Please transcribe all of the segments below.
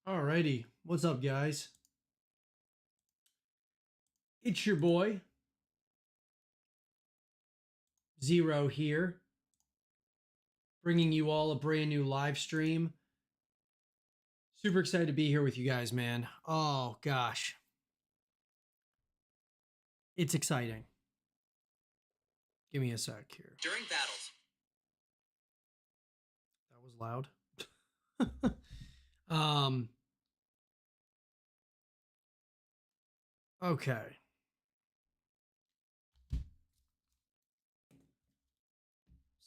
Alrighty, what's up, guys? It's your boy Zero here, bringing you all a brand new live stream. Super excited to be here with you guys, man. Oh gosh, it's exciting. Give me a sec here. During battles. That was loud. um. Okay. Let's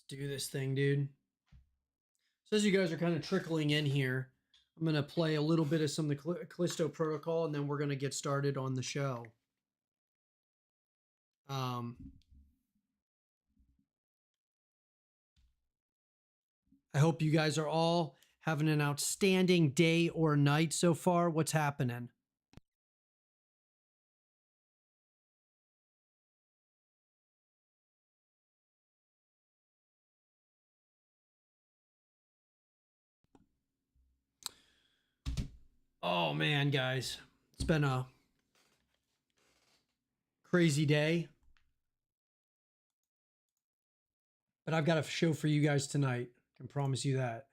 do this thing, dude. So as you guys are kind of trickling in here, I'm gonna play a little bit of some of the Callisto Protocol, and then we're gonna get started on the show. I hope you guys are all having an outstanding day or night so far. What's happening? Oh man, guys, it's been a crazy day, but I've got a show for you guys tonight. I can promise you that.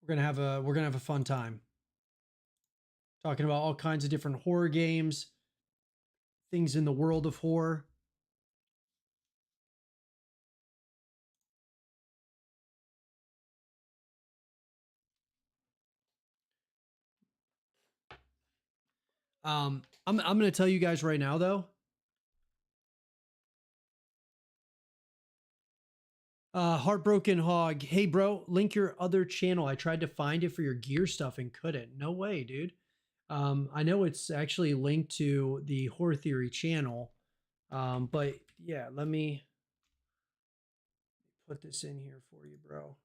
We're gonna have a fun time talking about all kinds of different horror games, things in the world of horror. I'm gonna tell you guys right now though. Heartbroken Hog. Hey, bro, link your other channel. I tried to find it for your gear stuff and couldn't. No way, dude. I know it's actually linked to the Horror Theory channel. But yeah, let me put this in here for you, bro.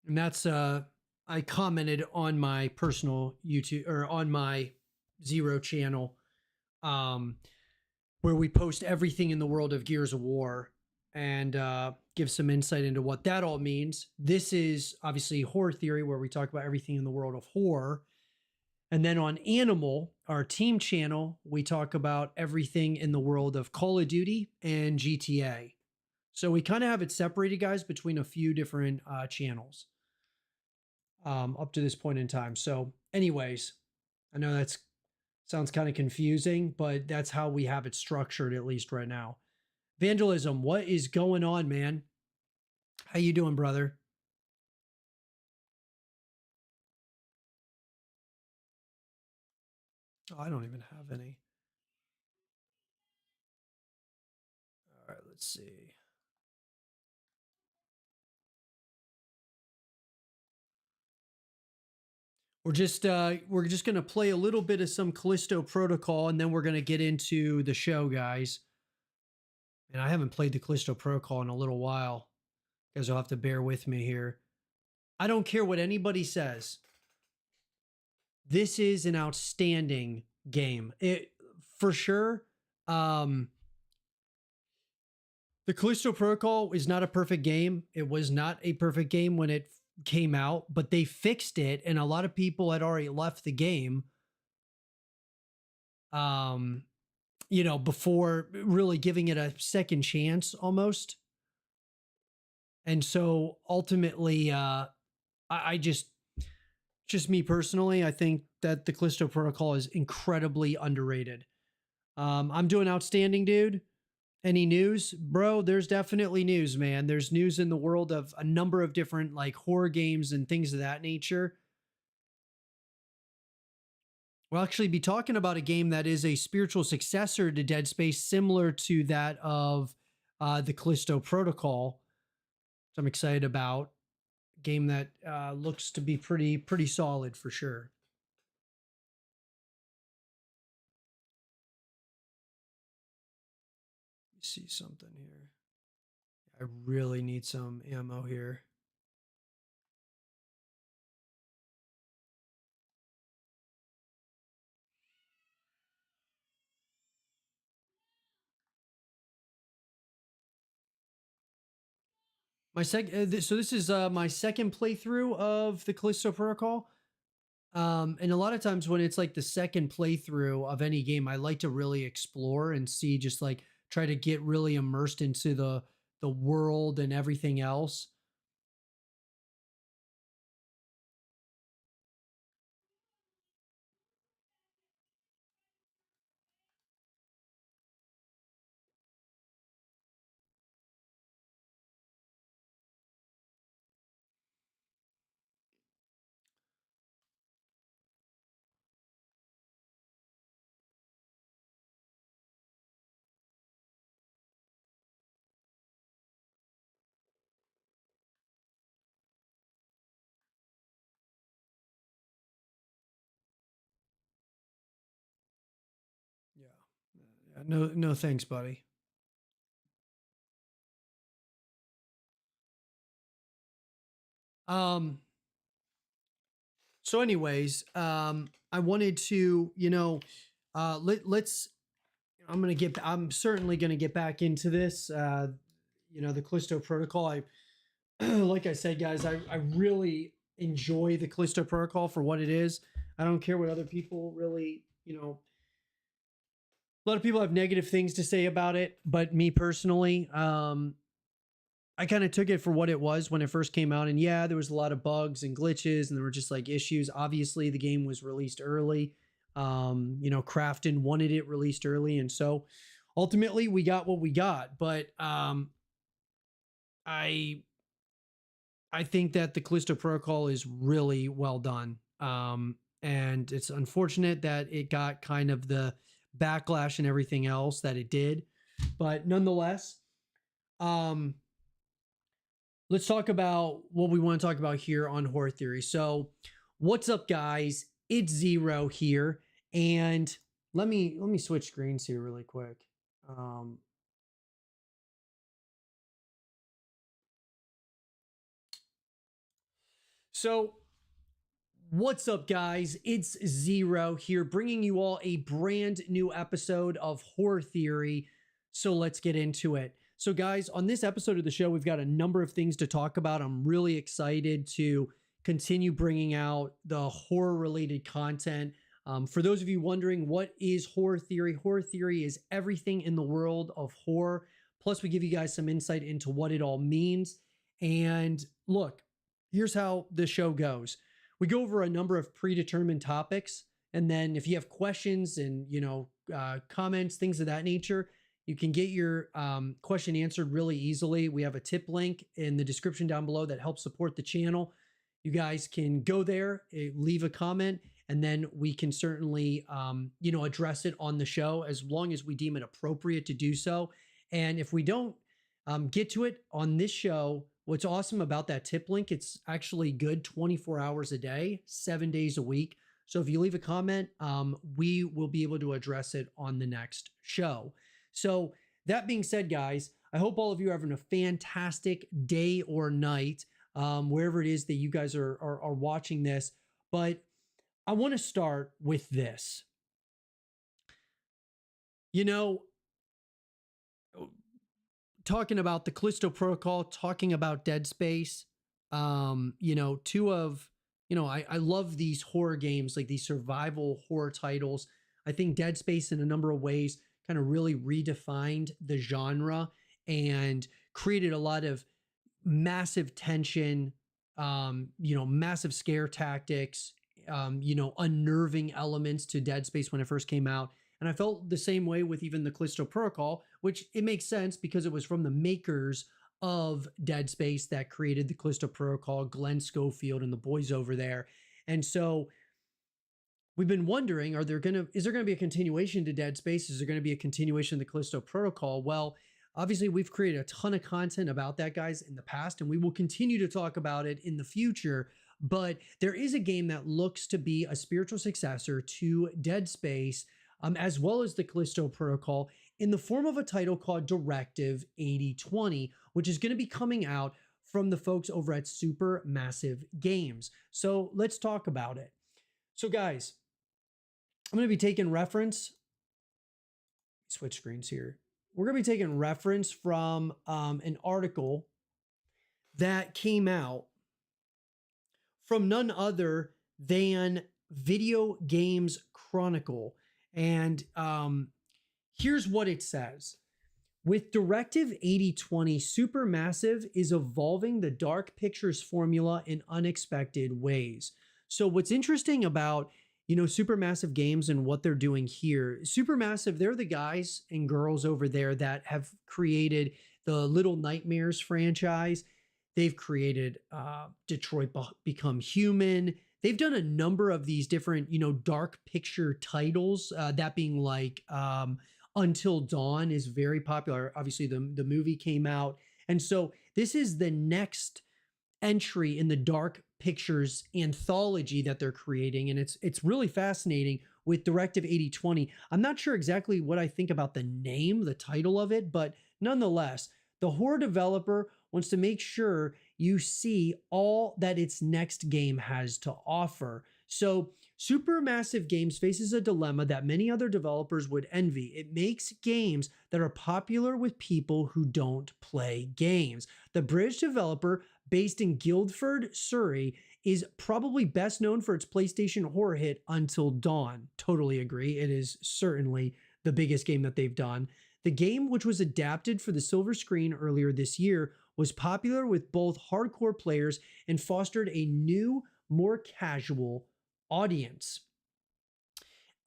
And that's I commented on my personal YouTube or on my Zero channel, um, where we post everything in the world of Gears of War and give some insight into what that all means. This is obviously Horror Theory, where we talk about everything in the world of horror. And then on Animal, our team channel, we talk about everything in the world of Call of Duty and GTA. So we kind of have it separated, guys, between a few different channels up to this point in time. So, anyways, I know that's sounds kind of confusing, but that's how we have it structured, at least right now. Vandalism, what is going on, man? How you doing, brother? Oh, I don't even have any. All right, let's see. We're just gonna play a little bit of some Callisto Protocol, and then we're gonna get into the show, guys. And I haven't played the Callisto Protocol in a little while. You guys will have to bear with me here. I don't care what anybody says. This is an outstanding game. It for sure. Um, the Callisto Protocol is not a perfect game. It was not a perfect game when it came out, but they fixed it, and a lot of people had already left the game. Before really giving it a second chance almost. And so ultimately, I just me personally, I think that the Callisto Protocol is incredibly underrated. I'm doing outstanding, dude. Any news, bro? There's definitely news, man. There's news in the world of a number of different like horror games and things of that nature. We'll actually be talking about a game that is a spiritual successor to Dead Space, similar to that of the Callisto Protocol, which I'm excited about. game that looks to be pretty solid for sure. See something here. I really need some ammo here. So this is my second playthrough of the Callisto Protocol. And a lot of times when it's like the second playthrough of any game, I like to really explore and see, just like try to get really immersed into the world and everything else. Yeah. No thanks, buddy. Um so anyways, I wanted to, let's I'm certainly gonna get back into this. The Callisto Protocol. I like I said, guys, I really enjoy the Callisto Protocol for what it is. I don't care what other people really, a lot of people have negative things to say about it, but me personally, I kind of took it for what it was when it first came out. And yeah, there was a lot of bugs and glitches, and there were just like issues. Obviously, the game was released early. Crafton wanted it released early, and so ultimately we got what we got. But I I think that the Callisto Protocol is really well done. And it's unfortunate that it got kind of the backlash and everything else that it did. But nonetheless, um, let's talk about what we want to talk about here on Horror Theory. So, what's up, guys? It's Zero here, and let me switch screens here really quick. Um, so what's up, guys? It's Zero here, bringing you all a brand new episode of Horror Theory. So let's get into it. So, guys, on this episode of the show, we've got a number of things to talk about. I'm really excited to continue bringing out the horror related content. For those of you wondering, what is Horror Theory? Horror Theory is everything in the world of horror. Plus, we give you guys some insight into what it all means. And look, here's how the show goes. We go over a number of predetermined topics, and then if you have questions and comments, things of that nature, you can get your question answered really easily. We have a tip link in the description down below that helps support the channel. You guys can go there, leave a comment, and then we can certainly address it on the show as long as we deem it appropriate to do so. And if we don't get to it on this show, what's awesome about that tip link, it's actually good 24 hours a day, 7 days a week. So if you leave a comment, we will be able to address it on the next show. So that being said, guys, I hope all of you are having a fantastic day or night, wherever it is that you guys are watching this. But I want to start with this. You know, talking about the Callisto Protocol, talking about Dead Space, two of, I love these horror games, like these survival horror titles. I think Dead Space in a number of ways kind of really redefined the genre and created a lot of massive tension, massive scare tactics, unnerving elements to Dead Space when it first came out. And I felt the same way with even the Callisto Protocol, which it makes sense because it was from the makers of Dead Space that created the Callisto Protocol, Glenn Schofield and the boys over there. And so we've been wondering, is there gonna be a continuation to Dead Space? Is there gonna be a continuation of the Callisto Protocol? Well, Obviously, we've created a ton of content about that, guys, in the past, and we will continue to talk about it in the future. But there is a game that looks to be a spiritual successor to Dead Space, as well as the Callisto Protocol, in the form of a title called Directive 8020, which is going to be coming out from the folks over at Supermassive Games. So let's talk about it. So, guys, I'm going to be taking reference. Switch screens here. We're going to be taking reference from an article that came out from none other than Video Games Chronicle. And here's what it says. With Directive 8020, Supermassive is evolving the Dark Pictures formula in unexpected ways. So what's interesting about, Supermassive Games and what they're doing here, Supermassive, they're the guys and girls over there that have created the Little Nightmares franchise. They've created Detroit Become Human. They've done a number of these different, dark picture titles, that being like Until Dawn is very popular. Obviously, the movie came out. And so this is the next entry in the Dark Pictures anthology that they're creating. And it's really fascinating with Directive 8020. I'm not sure exactly what I think about the name, the title of it, but nonetheless, the horror developer wants to make sure you see all that its next game has to offer. So Supermassive Games faces a dilemma that many other developers would envy. It makes games that are popular with people who don't play games. The British developer, based in Guildford, Surrey, is probably best known for its PlayStation horror hit Until Dawn. Totally agree. It is certainly the biggest game that they've done. The game, which was adapted for the silver screen earlier this year, was popular with both hardcore players and fostered a new, more casual audience.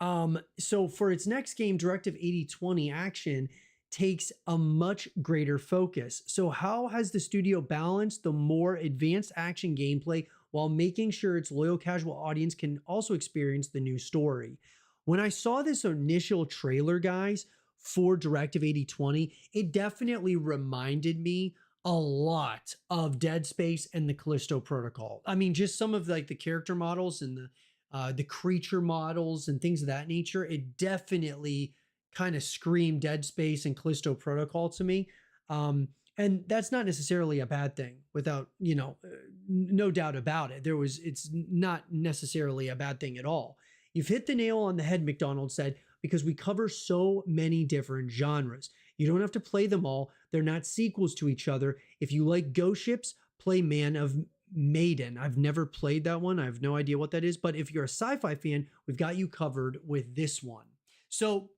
So for its next game, Directive 8020 Action takes a much greater focus. So how has the studio balanced the more advanced action gameplay while making sure its loyal casual audience can also experience the new story? When I saw this initial trailer, guys, for Directive 8020, it definitely reminded me a lot of Dead Space and the Callisto Protocol. I mean, just some of like the character models and the creature models and things of that nature. It definitely kind of screamed Dead Space and Callisto Protocol to me. And that's not necessarily a bad thing, without, no doubt about it. It's not necessarily a bad thing at all. You've hit the nail on the head, McDonald said, because we cover so many different genres. You don't have to play them all. They're not sequels to each other. If you like ghost ships, play Man of Maiden. I've never played that one. I have no idea what that is. But if you're a sci-fi fan, we've got you covered with this one. So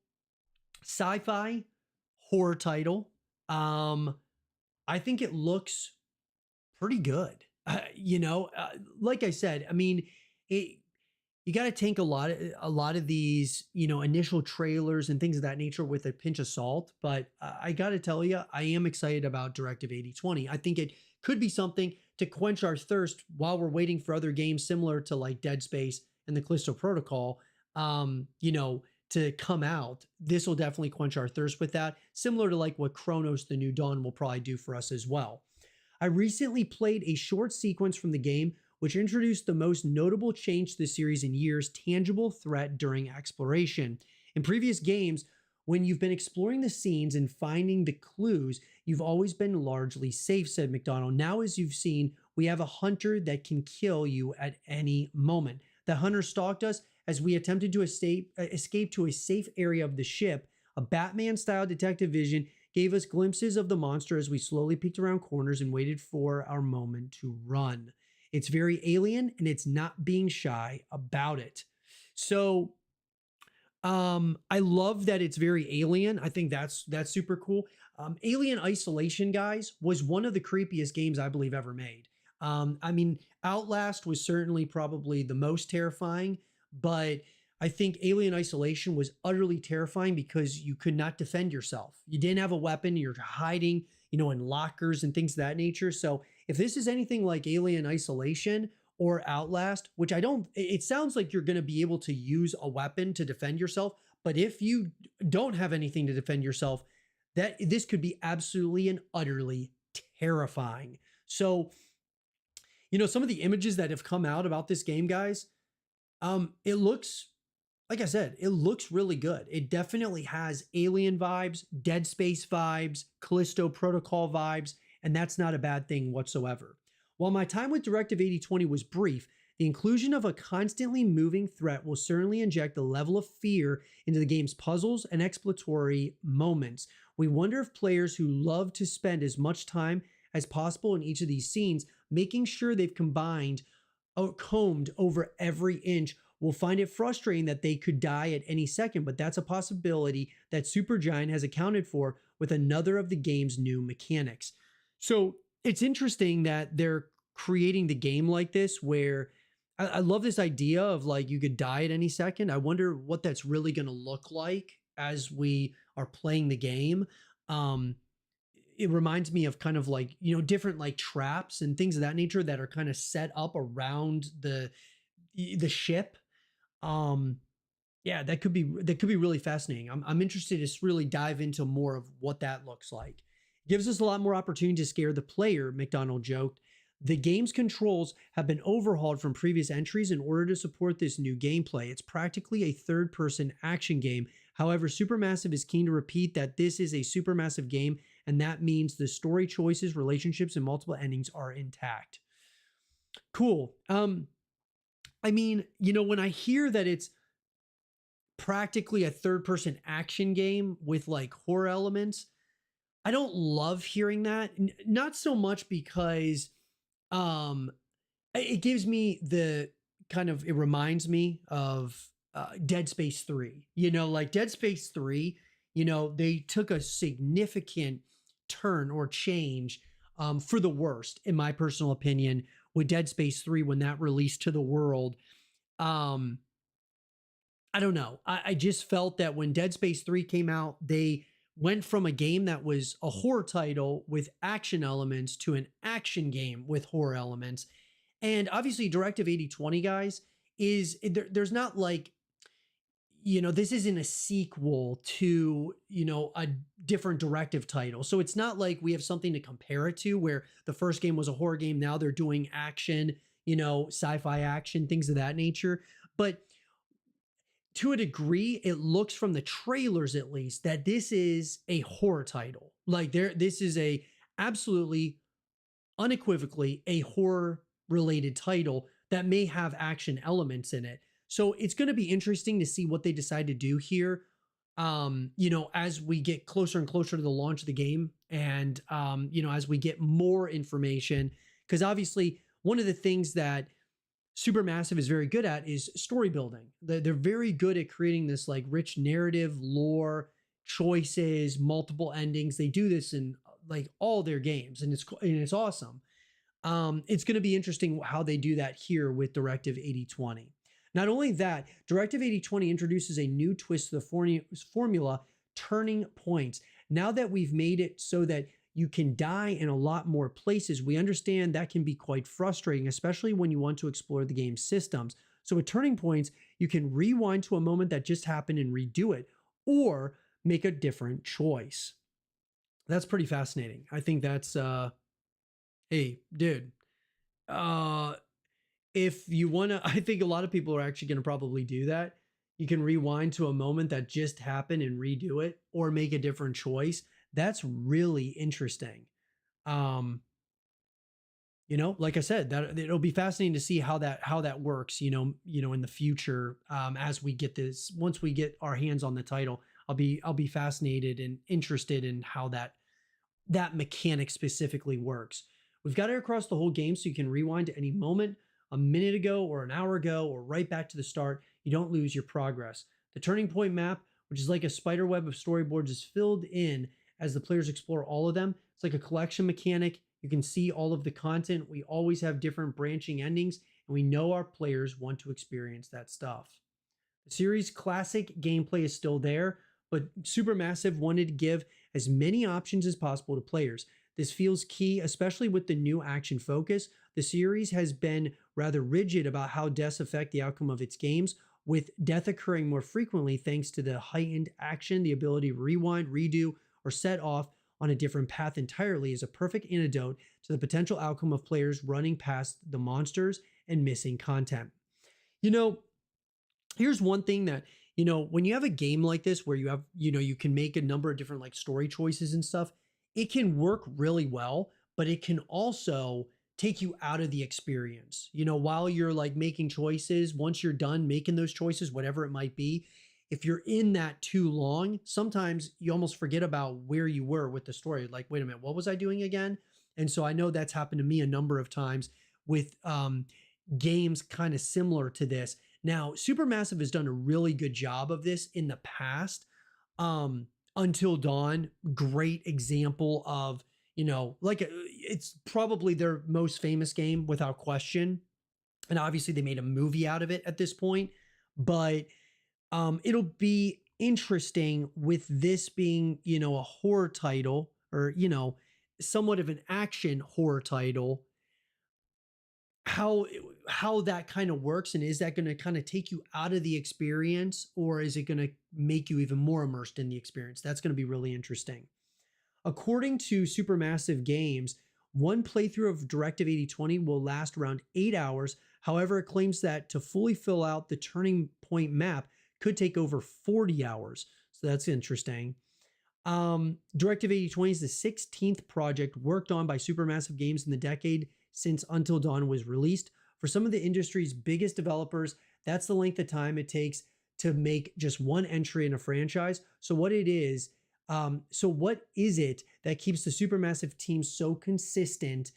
sci-fi horror title. I think it looks pretty good. Like I said, I mean, you got to take a lot of these, initial trailers and things of that nature with a pinch of salt. But I got to tell you, I am excited about Directive 8020. I think it could be something to quench our thirst while we're waiting for other games similar to like Dead Space and the Callisto Protocol, to come out. This will definitely quench our thirst with that, similar to like what Chronos: The New Dawn will probably do for us as well. I recently played a short sequence from the game which introduced the most notable change to the series in years: tangible threat during exploration. In previous games, when you've been exploring the scenes and finding the clues, you've always been largely safe, said McDonald. Now, as you've seen, we have a hunter that can kill you at any moment. The hunter stalked us as we attempted to escape to a safe area of the ship. A Batman-style detective vision gave us glimpses of the monster as we slowly peeked around corners and waited for our moment to run. It's very alien, and it's not being shy about it. So I love that it's very alien. I think that's super cool. Alien Isolation, guys, was one of the creepiest games I believe ever made. I mean, Outlast was certainly probably the most terrifying, but I think Alien Isolation was utterly terrifying because you could not defend yourself. You didn't have a weapon. You're hiding, in lockers and things of that nature. So if this is anything like Alien Isolation or Outlast, which it sounds like you're going to be able to use a weapon to defend yourself. But if you don't have anything to defend yourself, that this could be absolutely and utterly terrifying. So, some of the images that have come out about this game, guys, it looks, like I said, it looks really good. It definitely has Alien vibes, Dead Space vibes, Callisto Protocol vibes, and that's not a bad thing whatsoever. While my time with Directive 8020 was brief, the inclusion of a constantly moving threat will certainly inject a level of fear into the game's puzzles and exploratory moments. We wonder if players who love to spend as much time as possible in each of these scenes, making sure they've combed over every inch, will find it frustrating that they could die at any second, but that's a possibility that Supergiant has accounted for with another of the game's new mechanics. So it's interesting that they're creating the game like this, where I love this idea of like you could die at any second. I wonder what that's really going to look like as we are playing the game. Um, it reminds me of kind of like, different like traps and things of that nature that are kind of set up around the ship. Um, yeah, that could be really fascinating. I'm interested to really dive into more of what that looks like. It gives us a lot more opportunity to scare the player, McDonald joked. The game's controls have been overhauled from previous entries in order to support this new gameplay. It's practically a third-person action game. However, Supermassive is keen to repeat that this is a Supermassive game, and that means the story choices, relationships, and multiple endings are intact. Cool. I mean, when I hear that it's practically a third-person action game with like horror elements, I don't love hearing that. Not so much because it gives me it reminds me of Dead Space 3. Like Dead Space 3, they took a significant turn or change for the worst, in my personal opinion, with Dead Space 3 when that released to the world. I don't know. I just felt that when Dead Space 3 came out, they went from a game that was a horror title with action elements to an action game with horror elements. And obviously Directive 8020, guys, there's not like, this isn't a sequel to, a different Directive title. So it's not like we have something to compare it to, where the first game was a horror game. Now they're doing action, sci-fi action, things of that nature. But to a degree, it looks from the trailers at least that this is a horror title. Like this is a absolutely unequivocally a horror related title that may have action elements in it. So it's going to be interesting to see what they decide to do here. As we get closer and closer to the launch of the game, and as we get more information, because obviously one of the things that Supermassive is very good at is story building. They're very good at creating this like rich narrative, lore, choices, multiple endings. They do this in like all their games, and it's awesome. It's going to be interesting how they do that here with Directive 8020. Not only that, Directive 8020 introduces a new twist to the formula, turning points. Now that we've made it so that you can die in a lot more places, we understand that can be quite frustrating, especially when you want to explore the game's systems. So with turning points, you can rewind to a moment that just happened and redo it, or make a different choice. That's pretty fascinating. I think that's, hey, dude, if you want to, I think a lot of people are actually going to probably do that. You can rewind to a moment that just happened and redo it, or make a different choice. That's really interesting. Like I said, that it'll be fascinating to see how that works, in the future, as we get this, once we get our hands on the title. I'll be fascinated and interested in how that mechanic specifically works. We've got it across the whole game, so you can rewind to any moment, a minute ago or an hour ago, or right back to the start. You don't lose your progress. The turning point map, which is like a spider web of storyboards, is filled in as the players explore all of them. It's like a collection mechanic. You can see all of the content. We always have different branching endings, and we know our players want to experience that stuff. The series' classic gameplay is still there, but Supermassive wanted to give as many options as possible to players. This feels key, especially with the new action focus. The series has been rather rigid about how deaths affect the outcome of its games, with death occurring more frequently thanks to the heightened action, the ability to rewind, redo, or set off on a different path entirely is a perfect antidote to the potential outcome of players running past the monsters and missing content. You know, here's one thing that, when you have a game like this where you have, you can make a number of different like story choices and stuff, it can work really well, but it can also take you out of the experience. While you're like making choices, once you're done making those choices, whatever it might be, if you're in that too long, sometimes you almost forget about where you were with the story. Like, wait a minute, what was I doing again? And so I know that's happened to me a number of times with games kind of similar to this. Now, Supermassive has done a really good job of this in the past. Until Dawn, great example of, like it's probably their most famous game without question. And obviously they made a movie out of it at this point, but it'll be interesting with this being, a horror title or, somewhat of an action horror title, how that kind of works, and is that going to kind of take you out of the experience, or is it going to make you even more immersed in the experience? That's going to be really interesting. According to Supermassive Games, one playthrough of Directive 8020 will last around 8 hours. However, it claims that to fully fill out the turning point map could take over 40 hours. So that's interesting. Directive 8020 is the 16th project worked on by Supermassive Games in the decade since Until Dawn was released. For some of the industry's biggest developers, that's the length of time it takes to make just one entry in a franchise. So what it is, what is it that keeps the Supermassive team so consistent?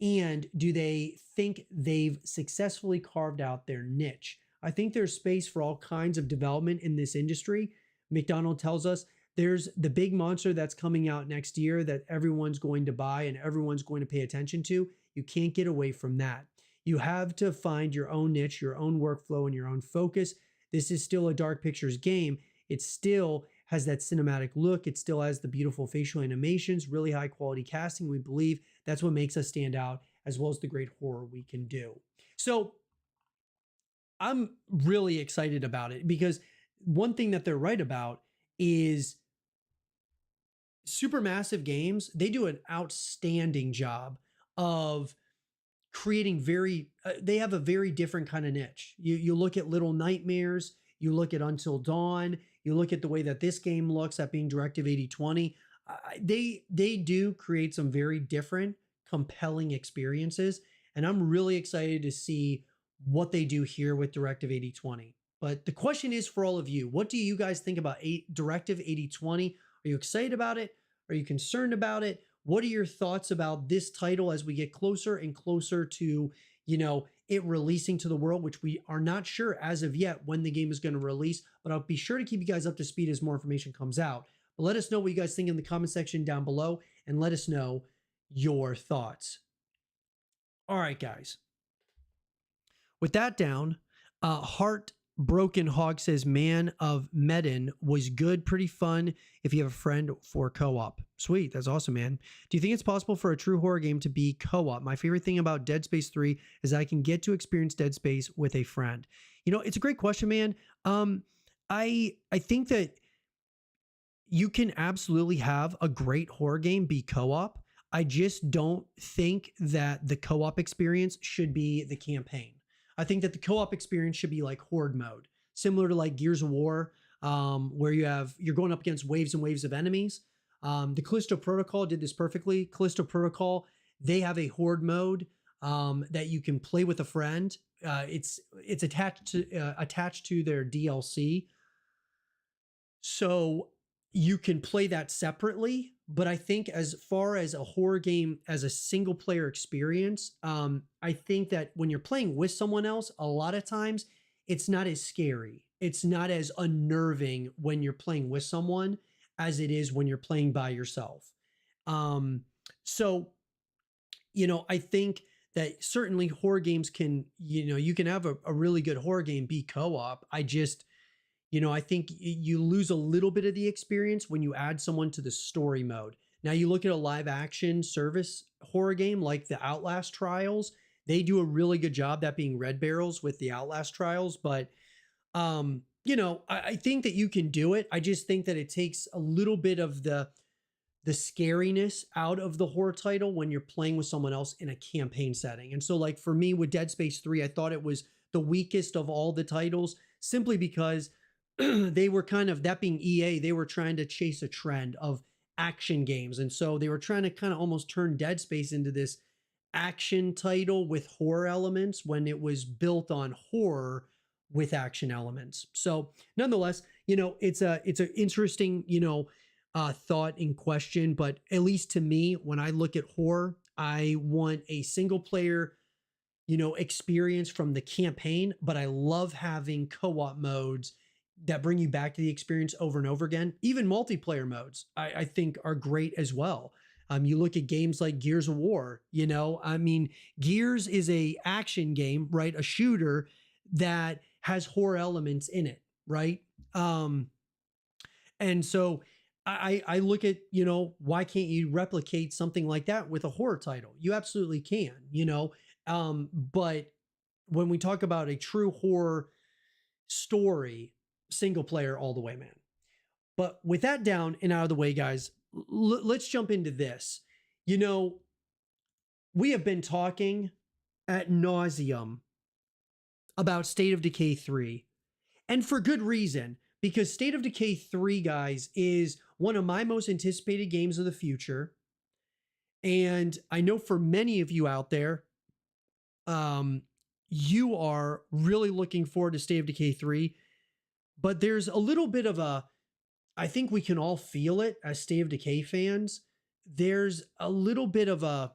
And do they think they've successfully carved out their niche? I think there's space for all kinds of development in this industry. McDonald tells us there's the big monster that's coming out next year that everyone's going to buy and everyone's going to pay attention to. You can't get away from that. You have to find your own niche, your own workflow, and your own focus. This is still a Dark Pictures game. It still has that cinematic look. It still has the beautiful facial animations, really high quality casting. We believe that's what makes us stand out, as well as the great horror we can do. So I'm really excited about it because one thing that they're right about is Supermassive Games, they do an outstanding job of creating they have a very different kind of niche. You look at Little Nightmares, you look at Until Dawn, you look at the way that this game looks at being Directive 8020. They do create some very different, compelling experiences, and I'm really excited to see what they do here with Directive 8020. But the question is for all of you, what do you guys think about Directive 8020? Are you excited about it? Are you concerned about it? What are your thoughts about this title as we get closer and closer to, it releasing to the world, which we are not sure as of yet when the game is going to release, but I'll be sure to keep you guys up to speed as more information comes out. But let us know what you guys think in the comment section down below, and let us know your thoughts. All right, guys. With that down, Heartbroken Hog says, Man of Medan was good, pretty fun if you have a friend for co-op. Sweet, that's awesome, man. Do you think it's possible for a true horror game to be co-op? My favorite thing about Dead Space 3 is I can get to experience Dead Space with a friend. It's a great question, man. I think that you can absolutely have a great horror game be co-op. I just don't think that the co-op experience should be the campaign. I think that the co-op experience should be like horde mode, similar to like Gears of War, where you're going up against waves and waves of enemies. The Callisto Protocol did this perfectly. Callisto Protocol, they have a horde mode that you can play with a friend. It's attached to their DLC, so you can play that separately. But I think as far as a horror game as a single player experience, I think that when you're playing with someone else, a lot of times it's not as scary. It's not as unnerving when you're playing with someone as it is when you're playing by yourself. So, I think that certainly horror games can, you can have a really good horror game be co-op. I think you lose a little bit of the experience when you add someone to the story mode. Now you look at a live action service horror game like the Outlast Trials, they do a really good job, that being Red Barrels with the Outlast Trials. But, I think that you can do it. I just think that it takes a little bit of the the scariness out of the horror title when you're playing with someone else in a campaign setting. And so, like for me with Dead Space 3, I thought it was the weakest of all the titles simply because they were kind of, that being EA, they were trying to chase a trend of action games. And so they were trying to kind of almost turn Dead Space into this action title with horror elements when it was built on horror with action elements. So nonetheless, it's an interesting, thought in question, but at least to me, when I look at horror, I want a single player, experience from the campaign, but I love having co-op modes that bring you back to the experience over and over again. Even multiplayer modes, I think are great as well. You look at games like Gears of War, Gears is a action game, right? A shooter that has horror elements in it, right? And so I look at, why can't you replicate something like that with a horror title? You absolutely can, but when we talk about a true horror story, single player all the way, man. But with that down and out of the way, guys, let's jump into this. We have been talking ad nauseum about State of Decay 3, and for good reason, because State of Decay 3, guys, is one of my most anticipated games of the future. And I know for many of you out there, you are really looking forward to State of Decay 3, but there's a little bit of I think we can all feel it as State of Decay fans. There's a little bit of the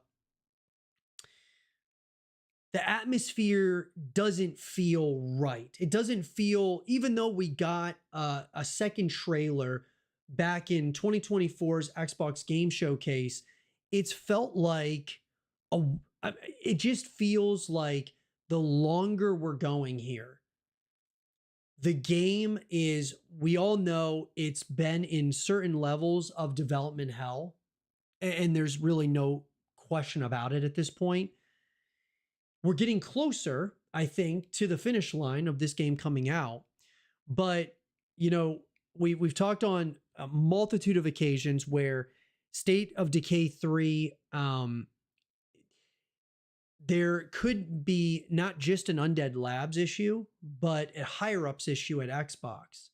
atmosphere doesn't feel right. It doesn't feel, even though we got a second trailer back in 2024's Xbox Game Showcase, it's felt like it just feels like the longer we're going here, the game is, we all know it's been in certain levels of development hell, and there's really no question about it at this point. We're getting closer, I think, to the finish line of this game coming out. But, we've talked on a multitude of occasions where State of Decay 3, there could be not just an Undead Labs issue, but a higher ups issue at Xbox.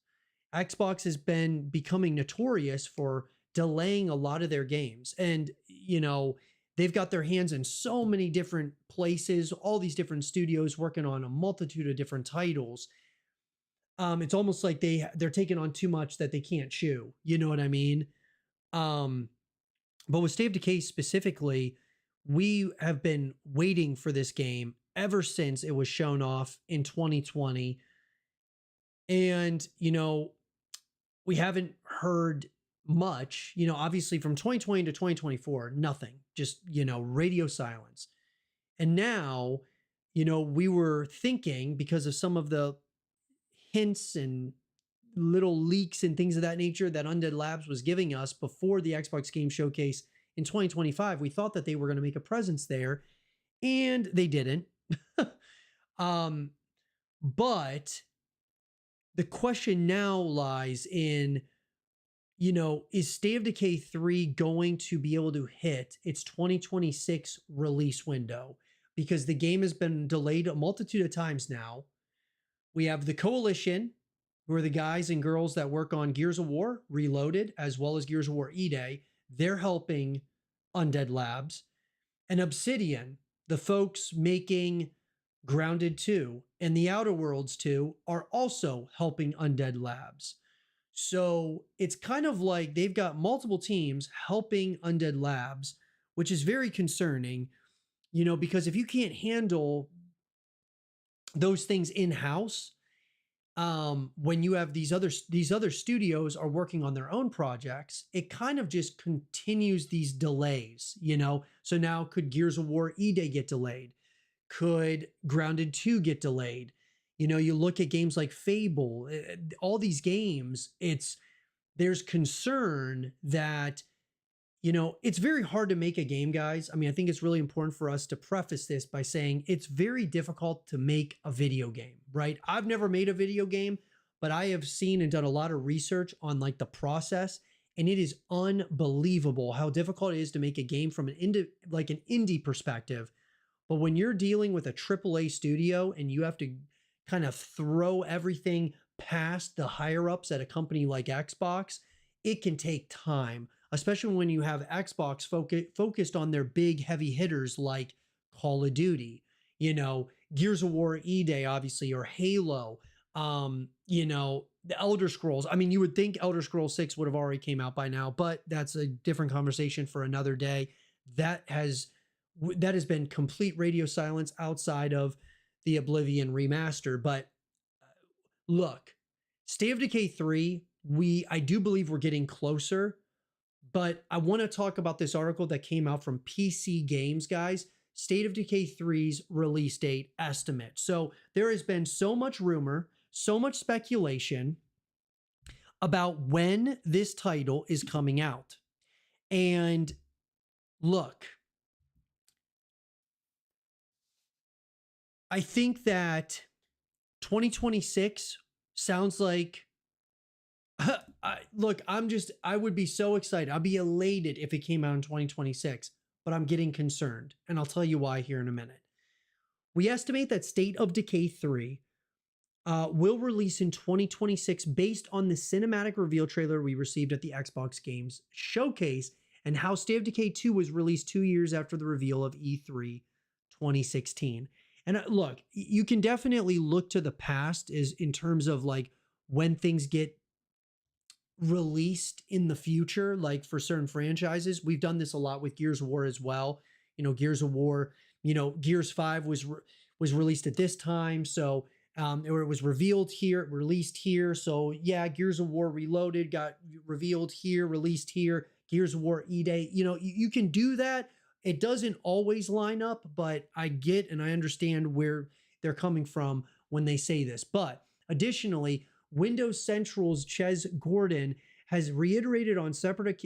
Xbox has been becoming notorious for delaying a lot of their games. And, they've got their hands in so many different places, all these different studios working on a multitude of different titles. It's almost like they're taking on too much that they can't chew. You know what I mean? But with State of Decay specifically, we have been waiting for this game ever since it was shown off in 2020. And, we haven't heard much, obviously from 2020 to 2024, nothing, just, radio silence. And now, we were thinking, because of some of the hints and little leaks and things of that nature that Undead Labs was giving us before the Xbox Game Showcase in 2025, we thought that they were going to make a presence there, and they didn't. But the question now lies in, is State of Decay 3 going to be able to hit its 2026 release window? Because the game has been delayed a multitude of times now. We have the Coalition, who are the guys and girls that work on Gears of War Reloaded, as well as Gears of War E-Day. They're helping Undead Labs. And Obsidian, the folks making Grounded 2 and The Outer Worlds 2, are also helping Undead Labs. So it's kind of like they've got multiple teams helping Undead Labs, which is very concerning, because if you can't handle those things in-house, when you have these other studios are working on their own projects, it kind of just continues these delays, So now could Gears of War E-Day get delayed? Could Grounded 2 get delayed? You look at games like Fable, all these games, there's concern that, it's very hard to make a game, guys. I think it's really important for us to preface this by saying it's very difficult to make a video game, right? I've never made a video game, but I have seen and done a lot of research on like the process, and it is unbelievable how difficult it is to make a game from an indie perspective. But when you're dealing with a AAA studio and you have to kind of throw everything past the higher ups at a company like Xbox, it can take time, especially when you have Xbox focused on their big heavy hitters like Call of Duty, Gears of War E Day, obviously, or Halo, the Elder Scrolls. I mean, you would think Elder Scrolls 6 would have already came out by now, but that's a different conversation for another day. That has that has been complete radio silence outside of the Oblivion remaster. But look, State of Decay 3, I do believe we're getting closer, but I want to talk about this article that came out from PC Games, guys. State of Decay 3's release date estimate. So there has been so much rumor, so much speculation about when this title is coming out. And look, I think that 2026 sounds like I would be so excited. I'd be elated if it came out in 2026, but I'm getting concerned. And I'll tell you why here in a minute. We estimate that State of Decay 3 will release in 2026 based on the cinematic reveal trailer we received at the Xbox Games Showcase and how State of Decay 2 was released 2 years after the reveal of E3 2016. And look, you can definitely look to the past is in terms of like when things get released in the future, like for certain franchises. We've done this a lot with Gears of War as well. Gears of War, Gears 5 was released at this time. So, or it was revealed here, released here. So yeah, Gears of War Reloaded got revealed here, released here. Gears of War E-Day, you can do that. It doesn't always line up, but I get and I understand where they're coming from when they say this. But additionally, Windows Central's Ches Gordon has reiterated on separate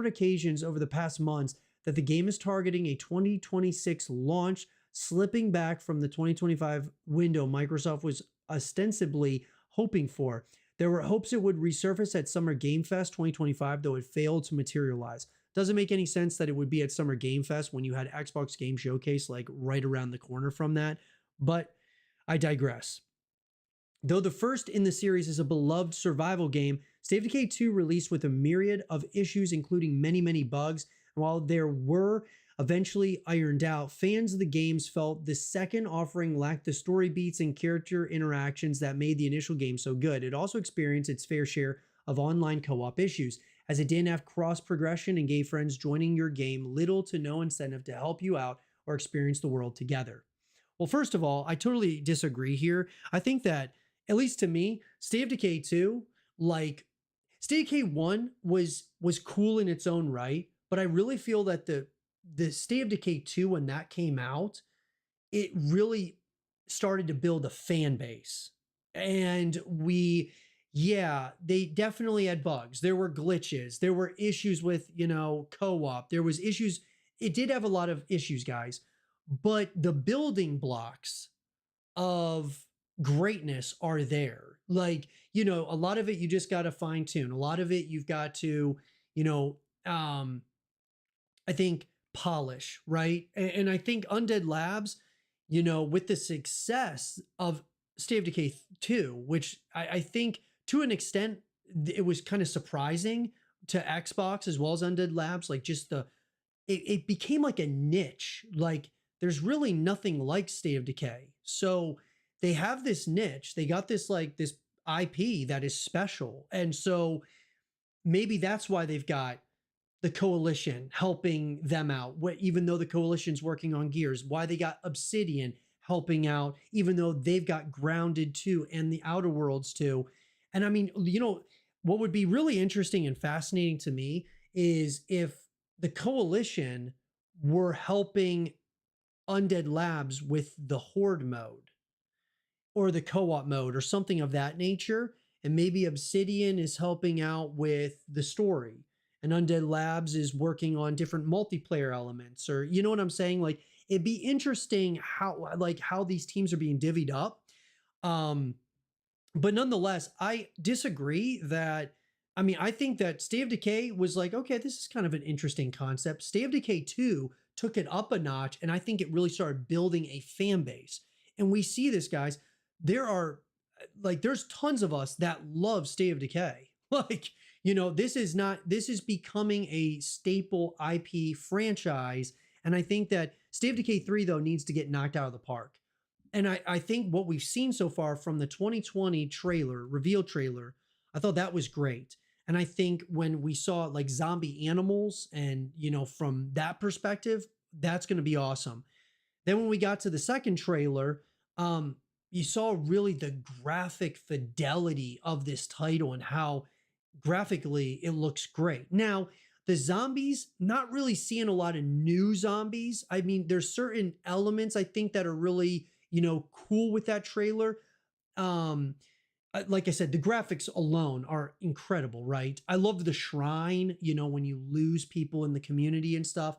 occasions over the past months that the game is targeting a 2026 launch, slipping back from the 2025 window Microsoft was ostensibly hoping for. There were hopes it would resurface at Summer Game Fest 2025, though it failed to materialize. Doesn't make any sense that it would be at Summer Game Fest when you had Xbox Game Showcase like right around the corner from that, but I digress. Though the first in the series is a beloved survival game, State of Decay 2 released with a myriad of issues, including many, many bugs. And while there were eventually ironed out, fans of the games felt the second offering lacked the story beats and character interactions that made the initial game so good. It also experienced its fair share of online co-op issues, as it didn't have cross progression and gave friends joining your game little to no incentive to help you out or experience the world together. Well, first of all, I totally disagree here. I think that, at least to me, State of Decay 2, like State of Decay 1 was cool in its own right, but I really feel that the State of Decay 2, when that came out, it really started to build a fan base. And they definitely had bugs. There were glitches. There were issues with, co-op. There was issues. It did have a lot of issues, guys, but the building blocks of greatness are there. Like, a lot of it you just got to fine tune. A lot of it you've got to, I think polish, right? And I think Undead Labs, with the success of State of Decay 2, which I think to an extent it was kind of surprising to Xbox as well as Undead Labs, like just it became like a niche. Like there's really nothing like State of Decay. So they have this niche. They got this this IP that is special. And so maybe that's why they've got the Coalition helping them out, even though the Coalition's working on Gears, why they got Obsidian helping out, even though they've got Grounded too and the Outer Worlds too. And I mean, what would be really interesting and fascinating to me is if the Coalition were helping Undead Labs with the Horde mode or the co-op mode or something of that nature. And maybe Obsidian is helping out with the story and Undead Labs is working on different multiplayer elements, or you know what I'm saying? Like it'd be interesting how these teams are being divvied up. But nonetheless, I disagree that I mean, I think that State of Decay was like, okay, this is kind of an interesting concept. State of Decay 2 took it up a notch, and I think it really started building a fan base. And we see this, guys. There are like, there's tons of us that love State of Decay. Like, this is not, this is becoming a staple IP franchise. And I think that State of Decay 3, though, needs to get knocked out of the park. And I think what we've seen so far from the 2020 trailer, reveal trailer, I thought that was great. And I think when we saw like zombie animals and, from that perspective, that's going to be awesome. Then when we got to the second trailer, you saw really the graphic fidelity of this title and how graphically it looks great. Now, the zombies, not really seeing a lot of new zombies. I mean, there's certain elements I think that are really, cool with that trailer. Um, like I said, the graphics alone are incredible, right? I love the shrine, when you lose people in the community and stuff.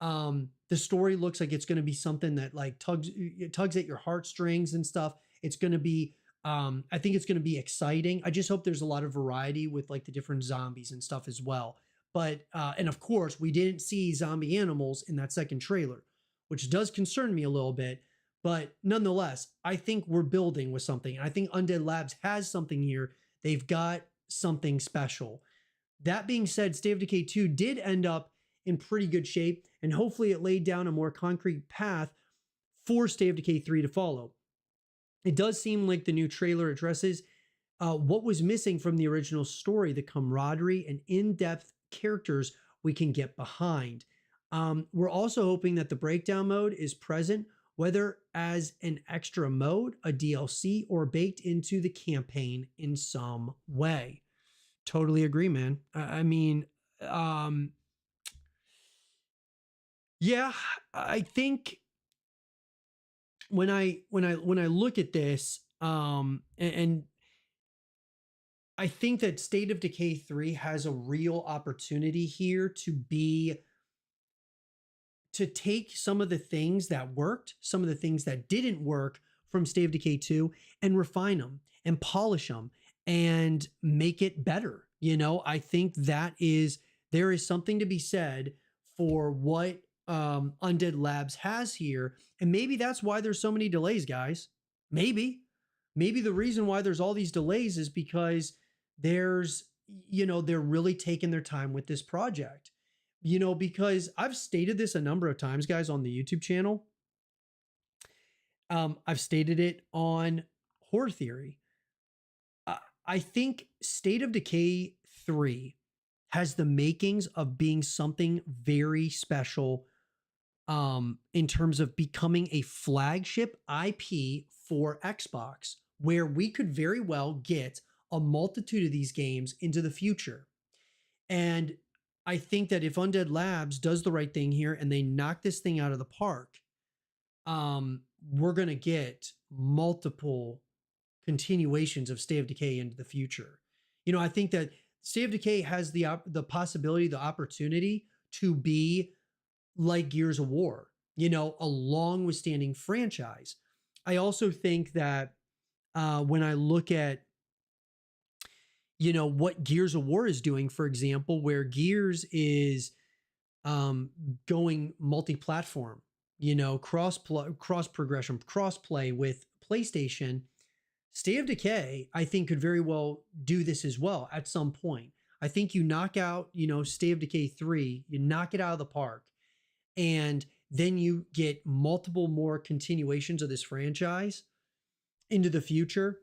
The story looks like it's going to be something that like tugs at your heartstrings and stuff. It's going to be, I think it's going to be exciting. I just hope there's a lot of variety with like the different zombies and stuff as well. But, and of course, we didn't see zombie animals in that second trailer, which does concern me a little bit. But nonetheless, I think we're building with something. I think Undead Labs has something here. They've got something special. That being said, State of Decay 2 did end up in pretty good shape, and hopefully it laid down a more concrete path for State of Decay 3 to follow. It does seem like the new trailer addresses what was missing from the original story, the camaraderie and in-depth characters we can get behind. We're also hoping that the breakdown mode is present, whether as an extra mode, a DLC, or baked into the campaign in some way. Totally agree, man. I mean, yeah, I think when I look at this, and I think that State of Decay 3 has a real opportunity here to take some of the things that worked, some of the things that didn't work from State of Decay 2 and refine them and polish them and make it better. I think there is something to be said for what Undead Labs has here. And maybe that's why there's so many delays, guys. Maybe the reason why there's all these delays is because they're really taking their time with this project. Because I've stated this a number of times, guys, on the YouTube channel. I've stated it on Horror Theory. I think State of Decay 3 has the makings of being something very special in terms of becoming a flagship IP for Xbox, where we could very well get a multitude of these games into the future. And I think that if Undead Labs does the right thing here and they knock this thing out of the park, we're going to get multiple continuations of State of Decay into the future. I think that State of Decay has the possibility, the opportunity to be like Gears of War, a long withstanding franchise. I also think that when I look at what Gears of War is doing, for example, where Gears is going multi-platform, cross progression, cross play with PlayStation. State of Decay, I think, could very well do this as well at some point. I think you knock out, State of Decay 3, you knock it out of the park, and then you get multiple more continuations of this franchise into the future.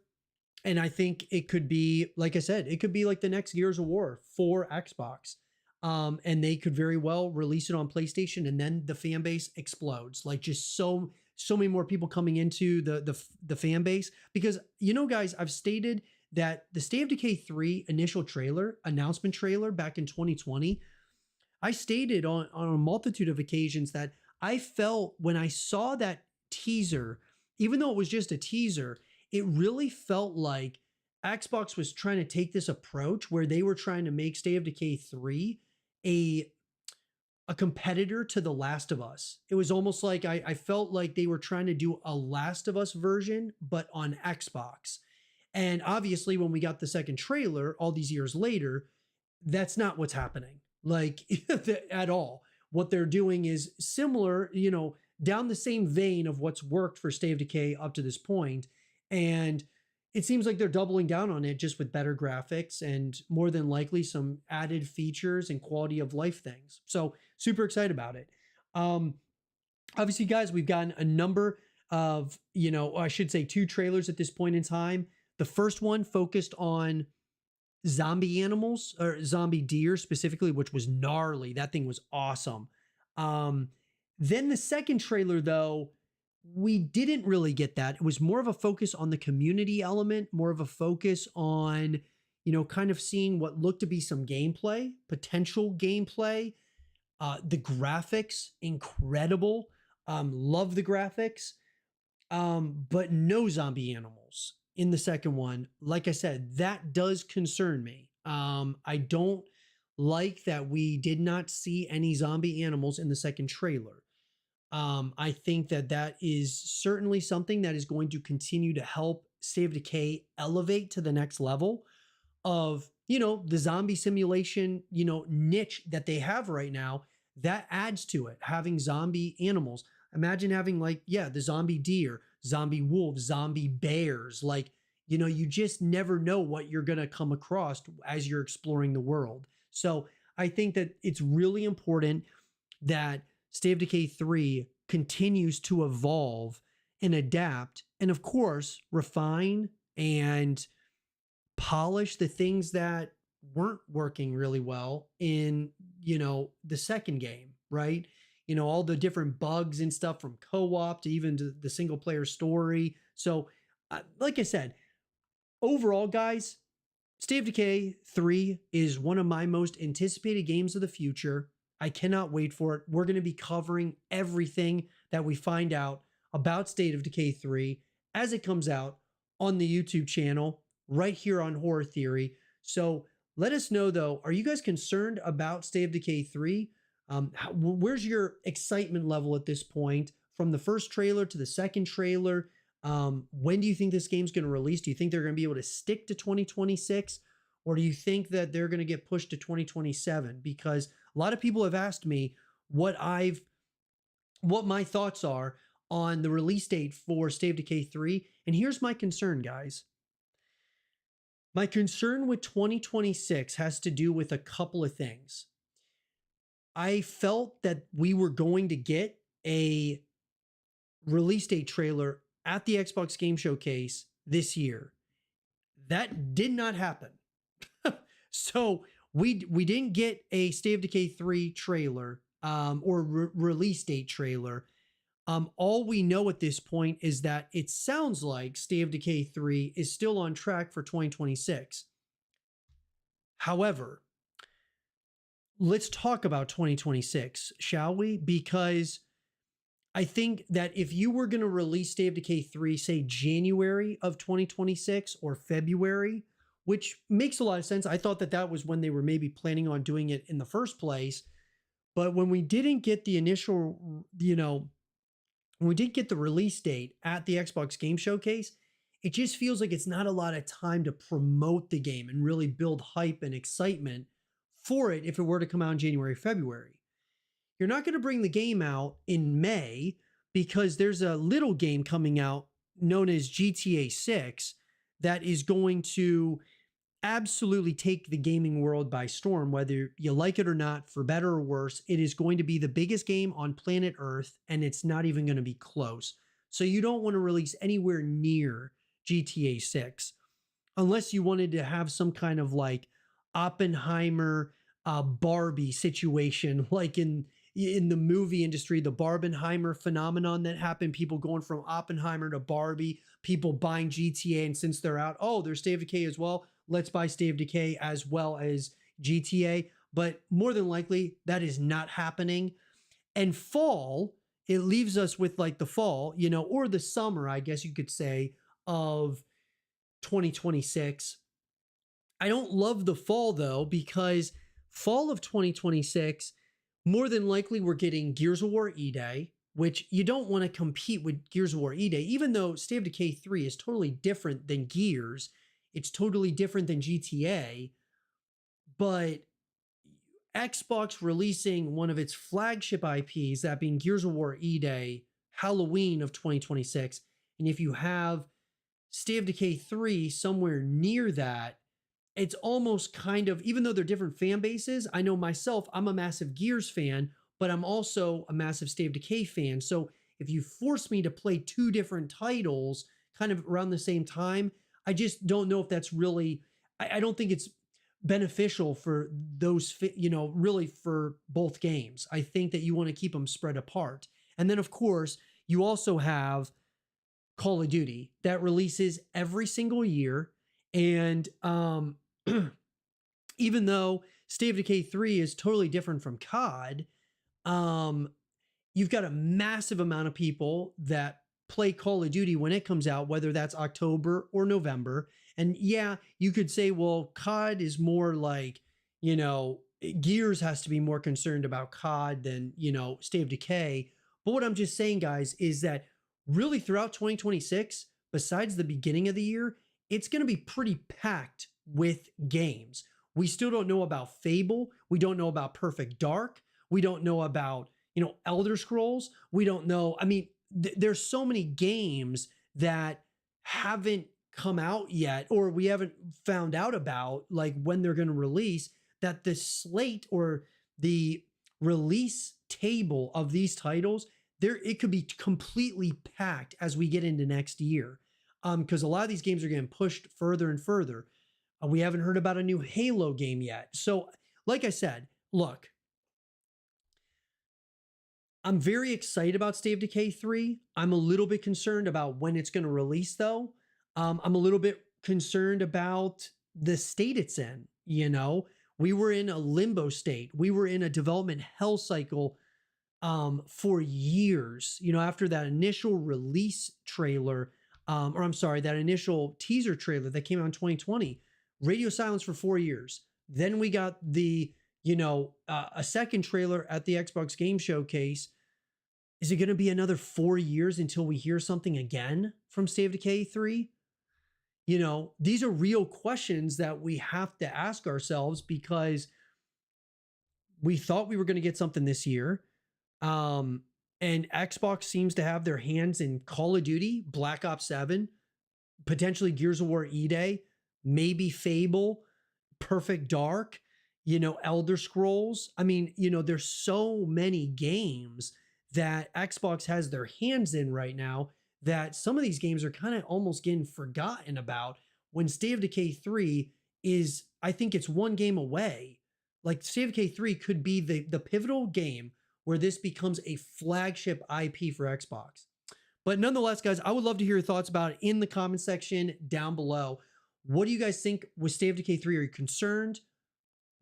And I think it could be, like I said, it could be like the next Gears of War for Xbox. And they could very well release it on PlayStation, and then the fan base explodes. Like, just so many more people coming into the fan base. Because, guys, I've stated that the State of Decay 3 initial trailer, announcement trailer back in 2020, I stated on a multitude of occasions that I felt when I saw that teaser, even though it was just a teaser, it really felt like Xbox was trying to take this approach where they were trying to make State of Decay 3 a competitor to The Last of Us. It was almost like I felt like they were trying to do a Last of Us version, but on Xbox. And obviously, when we got the second trailer all these years later, that's not what's happening, like at all. What they're doing is similar, down the same vein of what's worked for State of Decay up to this point. And it seems like they're doubling down on it just with better graphics and more than likely some added features and quality of life things. So super excited about it. Um, Obviously, guys, we've gotten a number of, I should say two trailers at this point in time. The first one focused on zombie animals or zombie deer specifically, which was gnarly. That thing was awesome. Um, then the second trailer, though, we didn't really get that. It was more of a focus on the community element, more of a focus on, kind of seeing what looked to be some gameplay, potential gameplay. The graphics, incredible. Love the graphics. But no zombie animals in the second one. Like I said, that does concern me. I don't like that we did not see any zombie animals in the second trailer. I think that that is certainly something that is going to continue to help State of Decay elevate to the next level of, the zombie simulation, niche that they have right now. That adds to it, having zombie animals. Imagine having the zombie deer, zombie wolves, zombie bears. You just never know what you're going to come across as you're exploring the world. So I think that it's really important that State of Decay 3 continues to evolve and adapt and, of course, refine and polish the things that weren't working really well in, the second game, right? All the different bugs and stuff from co-op to even to the single player story. So, like I said, overall, guys, State of Decay 3 is one of my most anticipated games of the future. I cannot wait for it. We're going to be covering everything that we find out about State of Decay 3 as it comes out on the YouTube channel right here on Horror Theory. So let us know, though, are you guys concerned about State of Decay 3? Where's your excitement level at this point from the first trailer to the second trailer? When do you think this game's going to release? Do you think they're going to be able to stick to 2026? Or do you think that they're going to get pushed to 2027? Because a lot of people have asked me what my thoughts are on the release date for State of Decay 3. And here's my concern, guys. My concern with 2026 has to do with a couple of things. I felt that we were going to get a release date trailer at the Xbox Game Showcase this year. That did not happen. So we didn't get a State of Decay 3 trailer or release date trailer. All we know at this point is that it sounds like State of Decay 3 is still on track for 2026. However, let's talk about 2026, shall we? Because I think that if you were going to release State of Decay 3, say January of 2026 or February, which makes a lot of sense. I thought that that was when they were maybe planning on doing it in the first place. But when we didn't get the initial, when we did get the release date at the Xbox Game Showcase, it just feels like it's not a lot of time to promote the game and really build hype and excitement for it if it were to come out in January, February. You're not going to bring the game out in May because there's a little game coming out known as GTA 6 that is going to absolutely take the gaming world by storm, whether you like it or not, for better or worse. It is going to be the biggest game on planet Earth, and it's not even going to be close. So you don't want to release anywhere near GTA 6 unless you wanted to have some kind of like Oppenheimer Barbie situation, like in the movie industry, the Barbenheimer phenomenon that happened, people going from Oppenheimer to Barbie, people buying GTA, and since they're out, oh, there's State of Decay as well, let's buy State of Decay as well as GTA. But more than likely, that is not happening. And fall, it leaves us with like the fall, or the summer, I guess you could say, of 2026. I don't love the fall, though, because fall of 2026, more than likely, we're getting Gears of War E-Day. which you don't want to compete with Gears of War E-Day, even though State of Decay 3 is totally different than Gears. It's totally different than GTA, but Xbox releasing one of its flagship IPs, that being Gears of War E-Day, Halloween of 2026, and if you have State of Decay 3 somewhere near that, it's almost kind of, even though they're different fan bases, I know myself, I'm a massive Gears fan, but I'm also a massive State of Decay fan. So if you force me to play two different titles kind of around the same time, I just don't know if that's really, I don't think it's beneficial for those, really for both games. I think that you want to keep them spread apart. And then, of course, you also have Call of Duty that releases every single year. And even though State of Decay 3 is totally different from COD, you've got a massive amount of people that play Call of Duty when it comes out, whether that's October or November. And yeah, you could say, well, COD is more like, Gears has to be more concerned about COD than, State of Decay. But what I'm just saying, guys, is that really throughout 2026, besides the beginning of the year, it's going to be pretty packed with games. We still don't know about Fable. We don't know about Perfect Dark. We don't know about, Elder Scrolls. We don't know. I mean, there's so many games that haven't come out yet, or we haven't found out about, like when they're going to release, that the slate or the release table of these titles, it could be completely packed as we get into next year. Because a lot of these games are getting pushed further and further. We haven't heard about a new Halo game yet. So, like I said, look, I'm very excited about State of Decay 3. I'm a little bit concerned about when it's going to release, though. I'm a little bit concerned about the state it's in. We were in a limbo state. We were in a development hell cycle for years. After that initial release trailer, that initial teaser trailer that came out in 2020, radio silence for 4 years. Then we got the, a second trailer at the Xbox Game Showcase. Is it going to be another 4 years until we hear something again from State of Decay 3? These are real questions that we have to ask ourselves, because we thought we were going to get something this year. And Xbox seems to have their hands in Call of Duty, Black Ops 7, potentially Gears of War E-Day, maybe Fable, Perfect Dark, Elder Scrolls. I mean, there's so many games that Xbox has their hands in right now that some of these games are kind of almost getting forgotten about, when State of Decay 3 is, I think it's one game away. Like, State of Decay 3 could be the pivotal game where this becomes a flagship IP for Xbox. But nonetheless, guys, I would love to hear your thoughts about it in the comment section down below. What do you guys think with State of Decay 3? Are you concerned?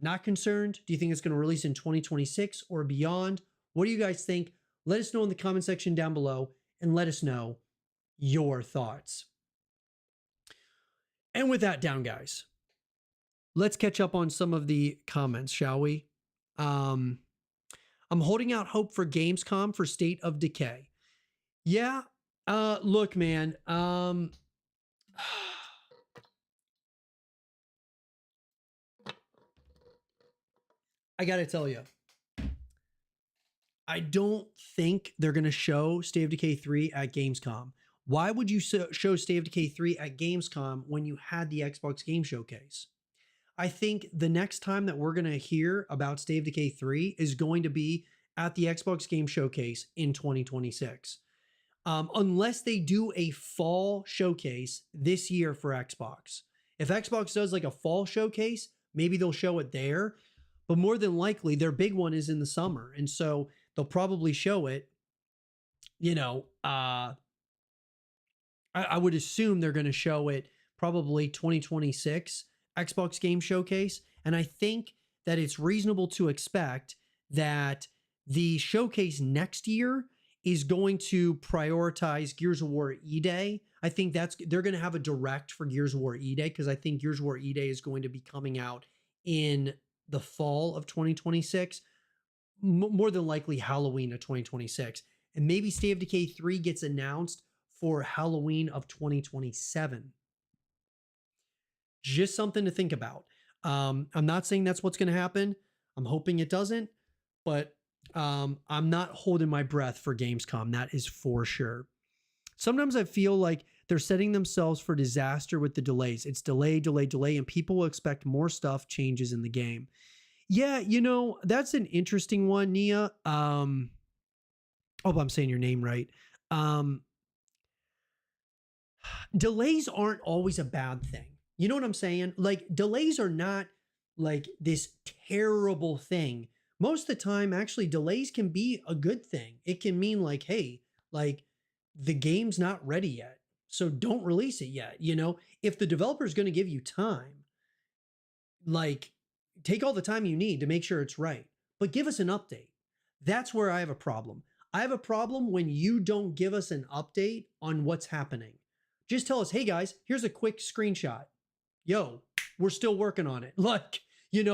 Not concerned? Do you think it's going to release in 2026 or beyond? What do you guys think? Let us know in the comment section down below, and let us know your thoughts. And with that down, guys, let's catch up on some of the comments, shall we? I'm holding out hope for Gamescom for State of Decay. Yeah, look, man, I gotta tell you, I don't think they're gonna show State of Decay 3 at Gamescom. Why would you show State of Decay 3 at Gamescom when you had the Xbox Game Showcase? I think the next time that we're going to hear about State of Decay 3 is going to be at the Xbox Game Showcase in 2026. Unless they do a fall showcase this year for Xbox. If Xbox does like a fall showcase, maybe they'll show it there. But more than likely, their big one is in the summer. And so they'll probably show it, I would assume they're going to show it probably 2026 Xbox Game Showcase. And I think that it's reasonable to expect that the showcase next year is going to prioritize Gears of War E-Day. I think they're going to have a direct for Gears of War E-Day, because I think Gears of War E-Day is going to be coming out in the fall of 2026, more than likely Halloween of 2026. and maybe State of Decay 3 gets announced for Halloween of 2027. Just something to think about. I'm not saying that's what's going to happen. I'm hoping it doesn't, but I'm not holding my breath for Gamescom. That is for sure. Sometimes I feel like they're setting themselves for disaster with the delays. It's delay, delay, delay, and people will expect more stuff changes in the game. Yeah, that's an interesting one, Nia. Hope I'm saying your name right. Delays aren't always a bad thing. You know what I'm saying? Like, delays are not like this terrible thing. Most of the time, actually, delays can be a good thing. It can mean like, hey, like the game's not ready yet, so don't release it yet. If the developer is going to give you time, like take all the time you need to make sure it's right, but give us an update. That's where I have a problem. I have a problem when you don't give us an update on what's happening. Just tell us, hey guys, here's a quick screenshot. Yo, we're still working on it. Like,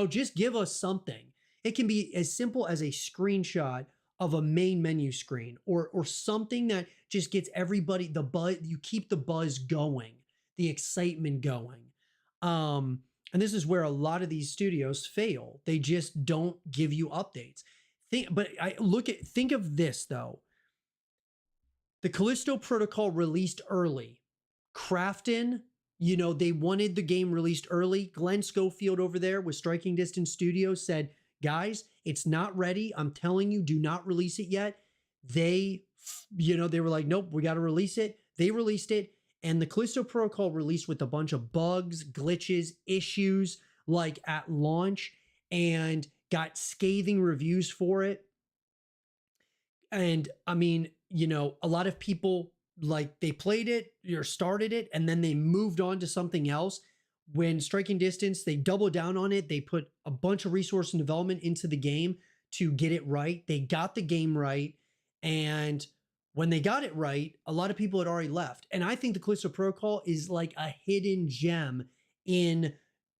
just give us something. It can be as simple as a screenshot of a main menu screen or something that just gets everybody the buzz. You keep the buzz going, the excitement going. And this is where a lot of these studios fail. They just don't give you updates. Think of this though. The Callisto Protocol released early. Crafton, they wanted the game released early. Glenn Schofield over there with Striking Distance Studios said, guys, it's not ready. I'm telling you, do not release it yet. They were like, nope, we got to release it. They released it. And the Callisto Protocol released with a bunch of bugs, glitches, issues like at launch, and got scathing reviews for it. And I mean, a lot of people like they played it or started it and then they moved on to something else. When Striking Distance, they doubled down on it. They put a bunch of resource and development into the game to get it right. They got the game right. And when they got it right, a lot of people had already left. And I think the Callisto Protocol is like a hidden gem in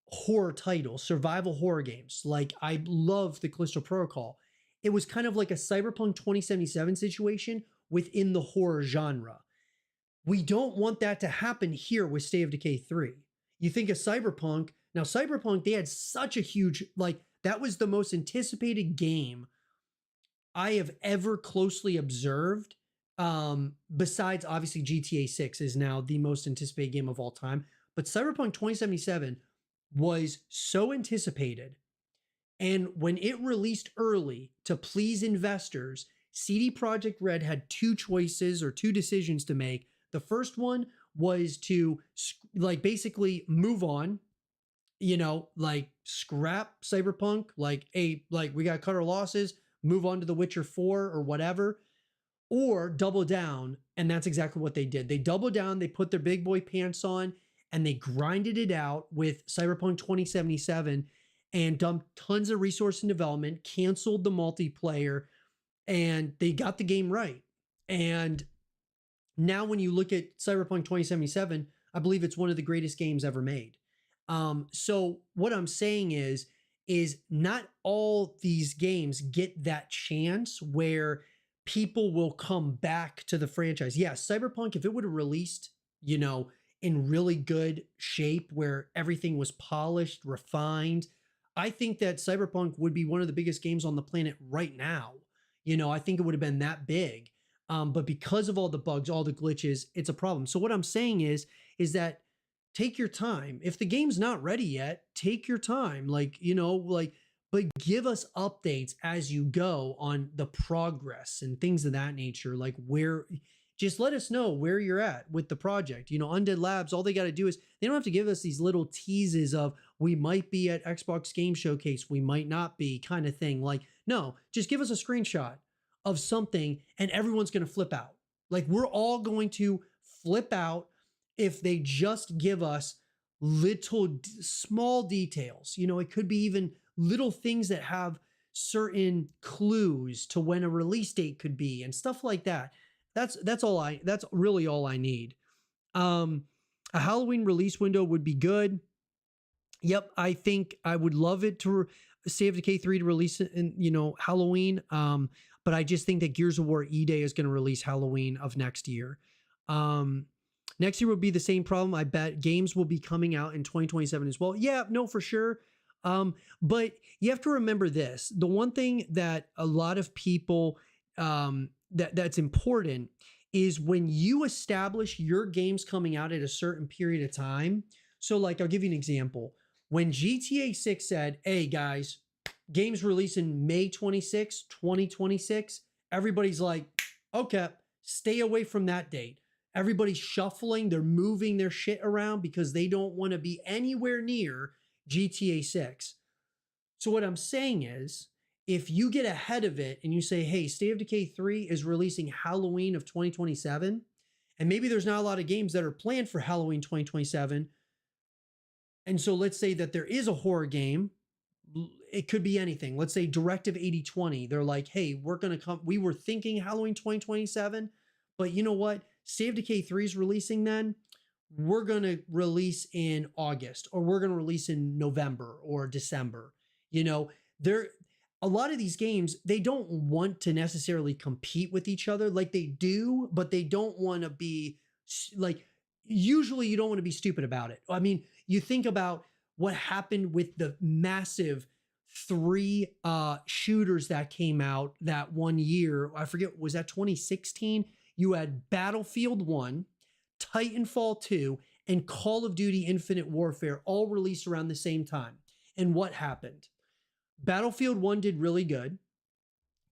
horror titles, survival horror games. Like, I love the Callisto Protocol. It was kind of like a Cyberpunk 2077 situation within the horror genre. We don't want that to happen here with State of Decay 3. You think of Cyberpunk. Now, Cyberpunk, they had such a huge, that was the most anticipated game I have ever closely observed. Besides, obviously, GTA 6 is now the most anticipated game of all time. But Cyberpunk 2077 was so anticipated. And when it released early to please investors, CD Projekt Red had two choices or two decisions to make. The first one was to basically move on, scrap Cyberpunk, we got to cut our losses, move on to The Witcher 4 or whatever, or double down. And that's exactly what they did. They doubled down, they put their big boy pants on, and they grinded it out with Cyberpunk 2077 and dumped tons of resource and development, canceled the multiplayer, and they got the game right. And now when you look at Cyberpunk 2077, I believe it's one of the greatest games ever made. So what I'm saying is not all these games get that chance where people will come back to the franchise. Yeah, Cyberpunk, if it would have released, in really good shape where everything was polished, refined, I think that Cyberpunk would be one of the biggest games on the planet right now. I think it would have been that big. But because of all the bugs, all the glitches, it's a problem. So what I'm saying is that take your time. If the game's not ready yet, take your time. But give us updates as you go on the progress and things of that nature. Just let us know where you're at with the project. Undead Labs, all they got to do is they don't have to give us these little teases of we might be at Xbox Game Showcase, we might not be, kind of thing. No, just give us a screenshot of something and everyone's going to flip out. We're all going to flip out if they just give us little small details. It could be even little things that have certain clues to when a release date could be and stuff like that. That's really all I need. A Halloween release window would be good. Yep, I think I would love it to State of Decay 3 to release it in, Halloween. but I just think that Gears of War E-Day is going to release Halloween of next year. Next year will be the same problem. I bet games will be coming out in 2027 as well. Yeah, no, for sure. But you have to remember this. The one thing that a lot of people that's important is when you establish your games coming out at a certain period of time. So like, I'll give you an example. When GTA 6 said, hey guys, games release in May 26, 2026, everybody's like, okay, stay away from that date. Everybody's shuffling, they're moving their shit around because they don't want to be anywhere near GTA 6. So what I'm saying is, if you get ahead of it and you say, hey, State of Decay 3 is releasing Halloween of 2027, and maybe there's not a lot of games that are planned for Halloween 2027. And so let's say that there is a horror game. It could be anything. Let's say Directive 8020. They're like, hey, we're going to come. We were thinking Halloween 2027, but you know what? State of Decay 3 is releasing then. We're going to release in August, or we're going to release in November or December. You know, a lot of these games, they don't want to necessarily compete with each other. Like they do, but they don't want to be like, usually you don't want to be stupid about it. I mean, you think about what happened with the massive 3 shooters that came out that one year. I forget, was that 2016? You had Battlefield 1, Titanfall 2, and Call of Duty Infinite Warfare all released around the same time. And what happened? Battlefield 1 did really good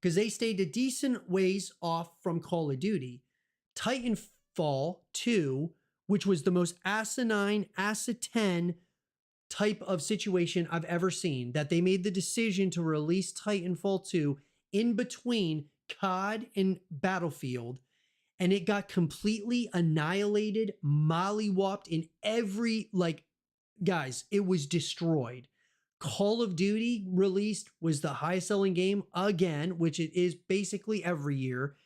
because they stayed a decent ways off from Call of Duty. Titanfall 2, which was the most asinine, acid-10 type of situation I've ever seen, that they made the decision to release Titanfall 2 in between COD and Battlefield, and it got completely annihilated, mollywopped in every, like, guys, it was destroyed. Call of Duty released, was the highest selling game again, which it is basically every year.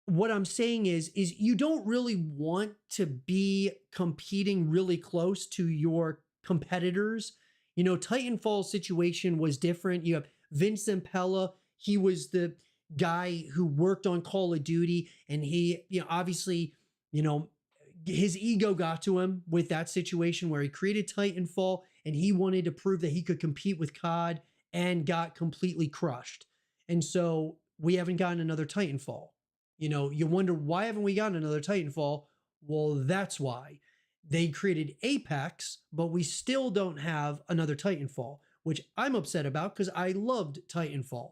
What I'm saying is you don't really want to be competing really close to your competitors. You know, Titanfall's situation was different. You have Vince Zampella. He was the guy who worked on Call of Duty, and he, you know, obviously, you know, his ego got to him with that situation where he created Titanfall and he wanted to prove that he could compete with COD, and got completely crushed. And so we haven't gotten another Titanfall. You know, you wonder, why haven't we gotten another Titanfall? Well, that's why. They created Apex, but we still don't have another Titanfall, which I'm upset about because I loved Titanfall.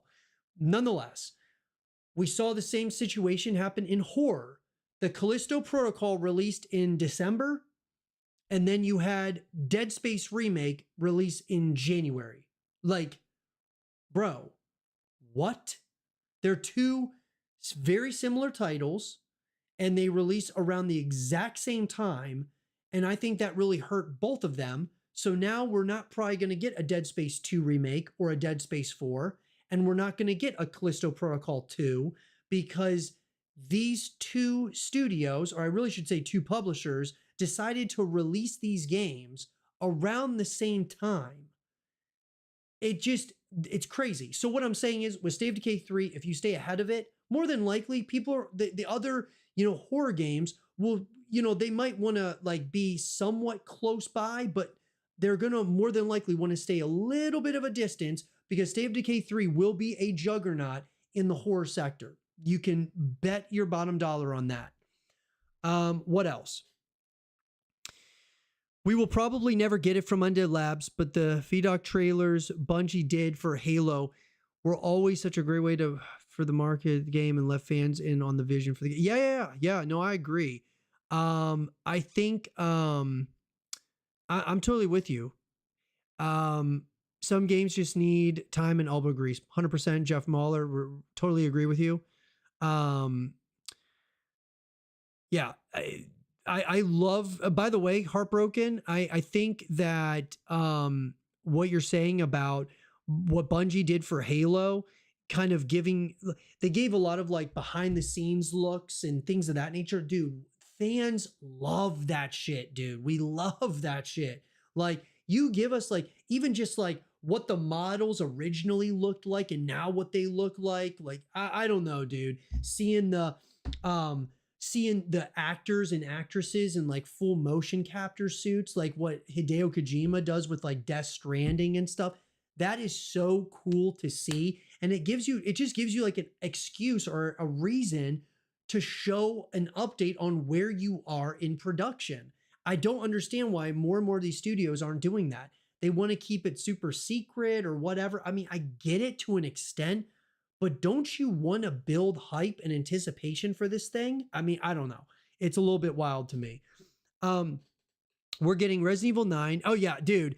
Nonetheless, we saw the same situation happen in horror. The Callisto Protocol released in December, and then you had Dead Space Remake release in January. Like, bro, what? They're two very similar titles, and they release around the exact same time, and I think that really hurt both of them. So now we're not probably going to get a Dead Space 2 remake or a Dead Space 4, and we're not going to get a Callisto Protocol 2, because these two studios, or I really should say two publishers, decided to release these games around the same time. It's crazy. So what I'm saying is, with State of Decay 3, if you stay ahead of it, more than likely people are, the other, you know, horror games will, you know, they might want to like be somewhat close by, but they're going to more than likely want to stay a little bit of a distance, because State of Decay 3 will be a juggernaut in the horror sector. You can bet your bottom dollar on that. What else? We will probably never get it from Undead Labs, but the Fedoc trailers Bungie did for Halo were always such a great way for the market the game and let fans in on the vision for the game. Yeah. No, I agree. I think I'm totally with you. Some games just need time and elbow grease. 100%. Jeff Mahler, totally agree with you. Yeah. I love, by the way, Heartbroken. I think that what you're saying about what Bungie did for Halo, kind of they gave a lot of like behind the scenes looks and things of that nature. Dude, fans love that shit, dude. We love that shit. Like, you give us like, even just like what the models originally looked like and now what they look like. Like, I don't know, dude. Um, seeing the actors and actresses in like full motion capture suits, like what Hideo Kojima does with like Death Stranding and stuff. That is so cool to see. And it just gives you like an excuse or a reason to show an update on where you are in production. I don't understand why more and more of these studios aren't doing that. They want to keep it super secret or whatever. I mean, I get it to an extent, but don't you want to build hype and anticipation for this thing? I mean, I don't know. It's a little bit wild to me. Um, we're getting Resident Evil 9. Oh yeah, dude.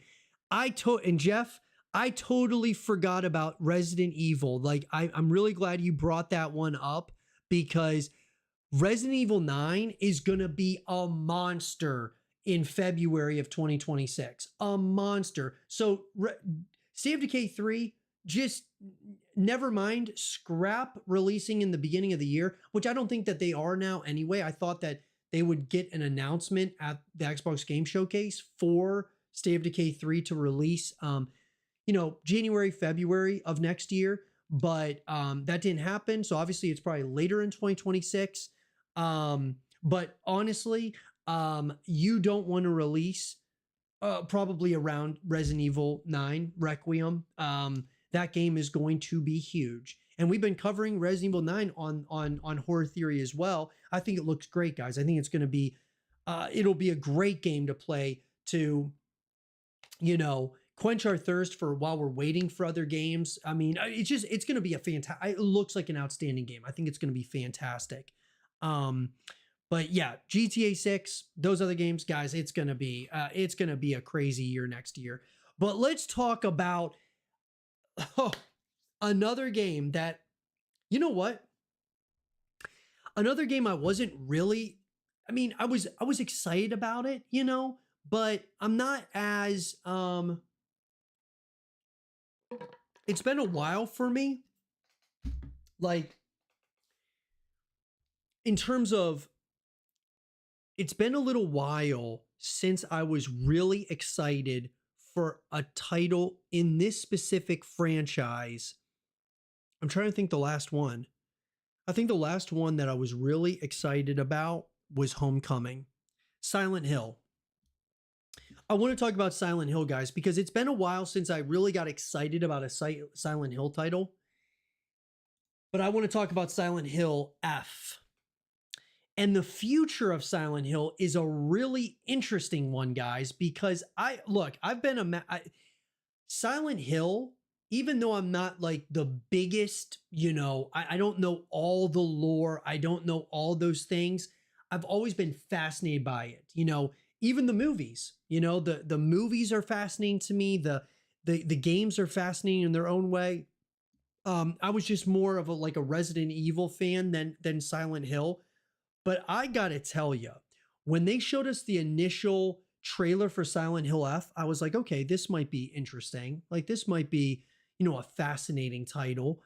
And Jeff, I totally forgot about Resident Evil. Like, I'm really glad you brought that one up because Resident Evil 9 is going to be a monster in February of 2026. A monster. So, State of Decay 3, just never mind, scrap releasing in the beginning of the year, which I don't think that they are now anyway. I thought that they would get an announcement at the Xbox Game Showcase for State of Decay 3 to release, January, February of next year. But that didn't happen. So obviously it's probably later in 2026. But honestly, you don't want to release probably around Resident Evil 9 Requiem. That game is going to be huge. And we've been covering Resident Evil 9 on Horror Theory as well. I think it looks great, guys. I think it's going to be, it'll be a great game to play to, quench our thirst for while we're waiting for other games. I mean, it's going to be a fantastic, it looks like an outstanding game. I think it's going to be fantastic. But yeah, GTA 6, those other games, guys, it's going to be a crazy year next year. But let's talk about another game that, you know what? Another game I wasn't really, I was excited about it, but I'm not as, it's been a while for me. Like, in terms of, it's been a little while since I was really excited for a title in this specific franchise. I'm trying to think the last one. I think the last one that I was really excited about was Homecoming. Silent Hill. I want to talk about Silent Hill, guys, because it's been a while since I really got excited about a Silent Hill title. But I want to talk about Silent Hill F. And the future of Silent Hill is a really interesting one, guys, because I've been Silent Hill, even though I'm not like the biggest, I don't know all the lore, I don't know all those things. I've always been fascinated by it. Even the movies, the movies are fascinating to me. The games are fascinating in their own way. I was just more of a Resident Evil fan than Silent Hill. But I gotta tell you, when they showed us the initial trailer for Silent Hill F, I was like, okay, this might be interesting. Like, this might be, a fascinating title.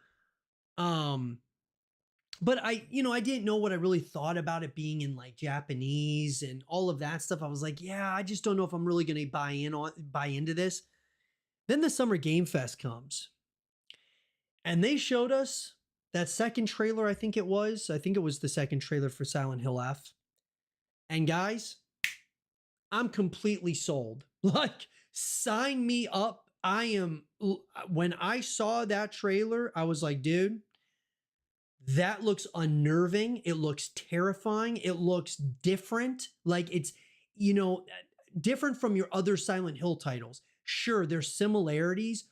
But I didn't know what I really thought about it being in like Japanese and all of that stuff. I was like, yeah, I just don't know if I'm really gonna buy into this. Then the Summer Game Fest comes, and they showed us that second trailer. I think it was the second trailer for Silent Hill F. And guys, I'm completely sold. Like, sign me up. When I saw that trailer, I was like, dude, that looks unnerving. It looks terrifying. It looks different. Like, it's, different from your other Silent Hill titles. Sure, there's similarities,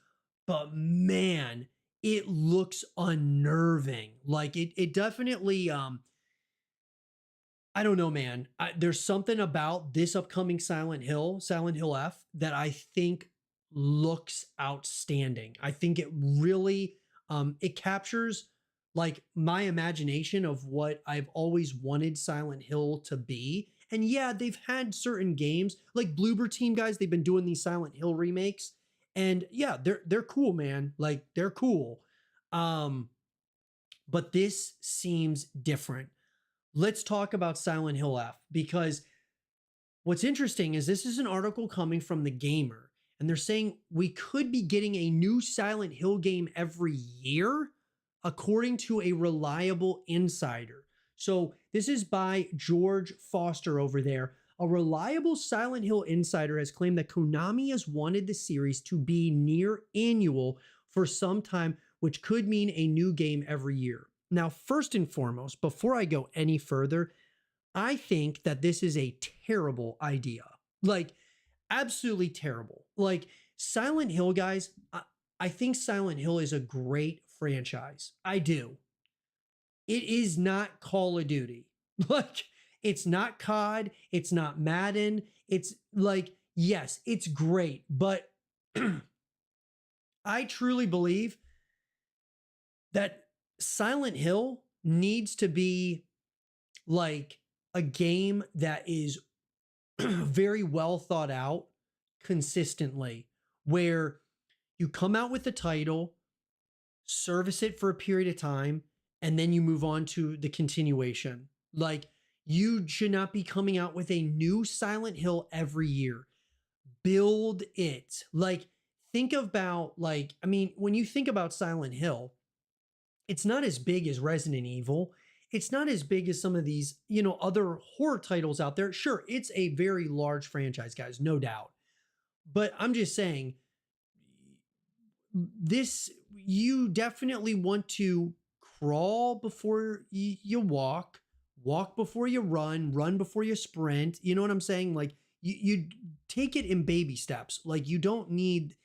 but man, it looks unnerving. Like, it definitely, I don't know, man. There's something about this upcoming Silent Hill F, that I think looks outstanding. I think it really, it captures like my imagination of what I've always wanted Silent Hill to be. And yeah, they've had certain games like Bloober Team, guys. They've been doing these Silent Hill remakes, and yeah, they're cool, man. Like, they're cool. But this seems different. Let's talk about Silent Hill F, because what's interesting is this is an article coming from The Gamer, and they're saying we could be getting a new Silent Hill game every year, according to a reliable insider. So this is by George Foster over there. A reliable Silent Hill insider has claimed that Konami has wanted the series to be near annual for some time, which could mean a new game every year. Now, first and foremost, before I go any further, I think that this is a terrible idea. Like, absolutely terrible. Like, Silent Hill, guys, I think Silent Hill is a great franchise. I do. It is not Call of Duty. Like, it's not COD. It's not Madden. It's like, yes, it's great. But I truly believe that Silent Hill needs to be like a game that is very well thought out consistently, where you come out with the title, service it for a period of time, and then you move on to the continuation. Like, you should not be coming out with a new Silent Hill every year. Build it. Like, think about, like, I mean, when you think about Silent Hill, it's not as big as Resident Evil. It's not as big as some of these, other horror titles out there. Sure, it's a very large franchise, guys, no doubt. But I'm just saying, this, you definitely want to crawl before you walk before you run before you sprint. You know what I'm saying? Like, you take it in baby steps. Like, you don't need,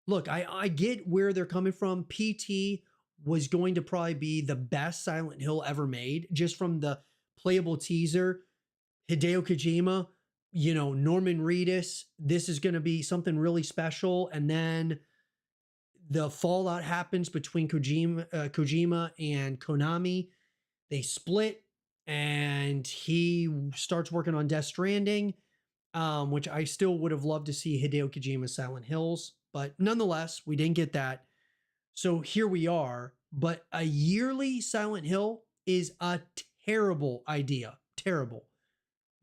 look, I get where they're coming from. PT was going to probably be the best Silent Hill ever made, just from the playable teaser. Hideo Kojima, Norman Reedus, this is going to be something really special. And then the fallout happens between Kojima and Konami. They split, and he starts working on Death Stranding, which I still would have loved to see Hideo Kojima's Silent Hills. But nonetheless, we didn't get that. So here we are. But a yearly Silent Hill is a terrible idea. Terrible.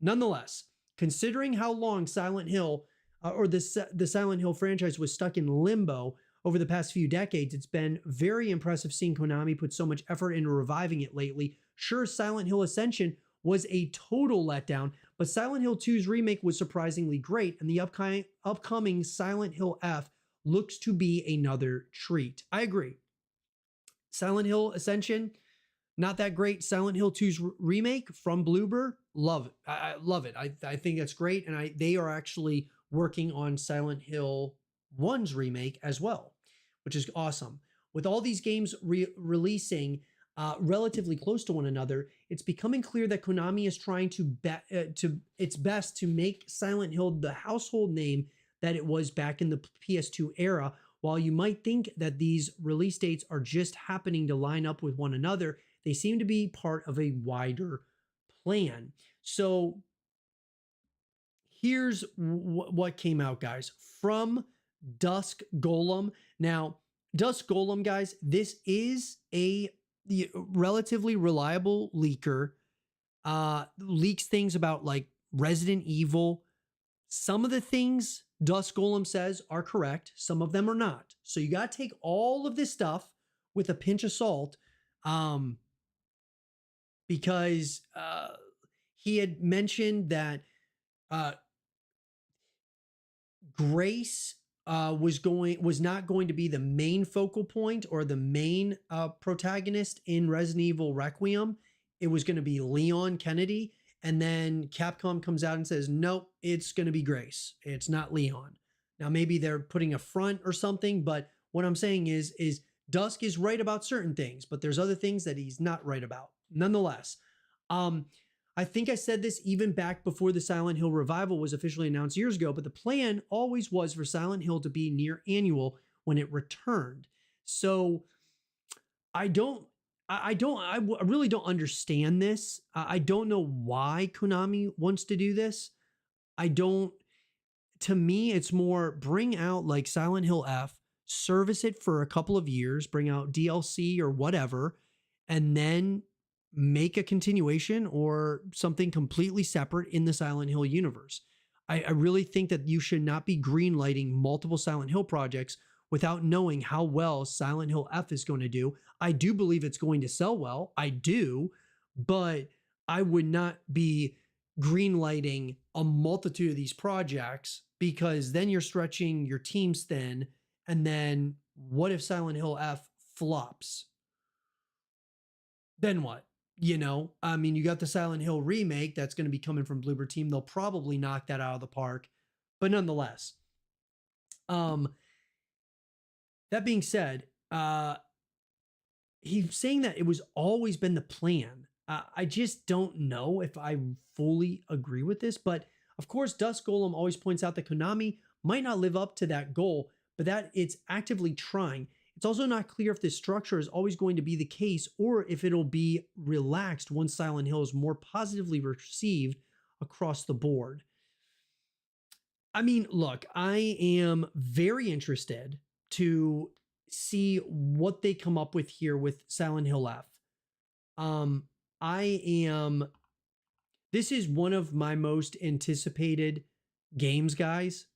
Nonetheless, considering how long Silent Hill or the Silent Hill franchise was stuck in limbo over the past few decades, it's been very impressive seeing Konami put so much effort into reviving it lately. Sure, Silent Hill Ascension was a total letdown, but Silent Hill 2's remake was surprisingly great, and the upcoming Silent Hill F looks to be another treat. I agree. Silent Hill Ascension, not that great. Silent Hill 2's remake from Bloober, love it. I love it. I think that's great, and they are actually working on Silent Hill 1's remake as well, which is awesome. With all these games releasing relatively close to one another, it's becoming clear that Konami is trying to its best to make Silent Hill the household name that it was back in the PS2 era. While you might think that these release dates are just happening to line up with one another, they seem to be part of a wider plan. So here's what came out, guys, from Dusk Golem. Now, Dusk Golem, guys, this is a relatively reliable leaker. Leaks things about like Resident Evil. Some of the things Dusk Golem says are correct. Some of them are not. So you got to take all of this stuff with a pinch of salt, because he had mentioned that Grace was not going to be the main focal point or the main protagonist in Resident Evil Requiem. It was going to be Leon Kennedy. And then Capcom comes out and says, nope, it's going to be Grace. It's not Leon. Now, maybe they're putting a front or something, but what I'm saying is Dusk is right about certain things, but there's other things that he's not right about. Nonetheless, I think I said this even back before the Silent Hill revival was officially announced years ago, but the plan always was for Silent Hill to be near annual when it returned. So I really don't understand this. I don't know why Konami wants to do this. To me, it's more bring out like Silent Hill F, service it for a couple of years, bring out DLC or whatever, and then make a continuation or something completely separate in the Silent Hill universe. I really think that you should not be greenlighting multiple Silent Hill projects without knowing how well Silent Hill F is going to do. I do believe it's going to sell well. I do, but I would not be greenlighting a multitude of these projects because then you're stretching your teams thin. And then what if Silent Hill F flops? Then what? You know, I mean, you got the Silent Hill remake that's going to be coming from Bloober Team. They'll probably knock that out of the park, but nonetheless, um, that being said, he's saying that it was always been the plan. I just don't know if I fully agree with this, but of course, Dust Golem always points out that Konami might not live up to that goal, but that it's actively trying. It's also not clear if this structure is always going to be the case or if it'll be relaxed once Silent Hill is more positively received across the board. I mean, look, I am very interested to see what they come up with here with Silent Hill F. I am. This is one of my most anticipated games, guys,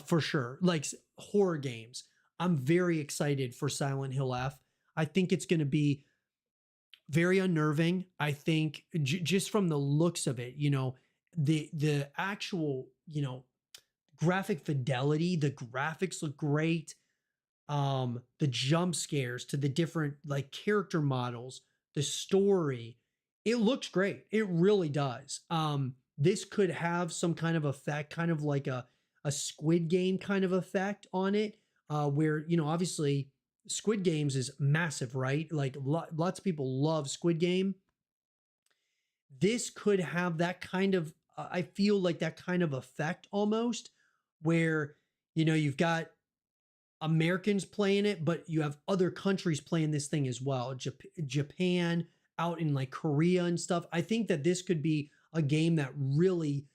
for sure. Like horror games. I'm very excited for Silent Hill F. I think it's going to be very unnerving. I think just from the looks of it, you know, the actual, you know, graphic fidelity, the graphics look great. The jump scares to the different like character models, the story, it looks great. It really does. This could have some kind of effect, kind of like a Squid Game kind of effect on it, where, you know, obviously Squid Games is massive, right? Like lots of people love Squid Game. This could have that kind of, I feel like that kind of effect almost, where, you know, you've got Americans playing it, but you have other countries playing this thing as well. Japan, out in like Korea and stuff. I think that this could be a game that really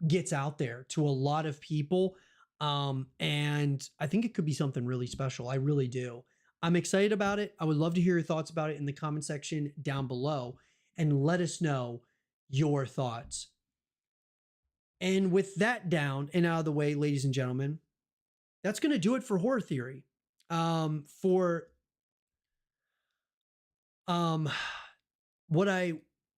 gets out there to a lot of people. And I think it could be something really special. I really do. I'm excited about it. I would love to hear your thoughts about it in the comment section down below and let us know your thoughts. And with that down and out of the way, ladies and gentlemen, that's going to do it for Horror Theory. What I,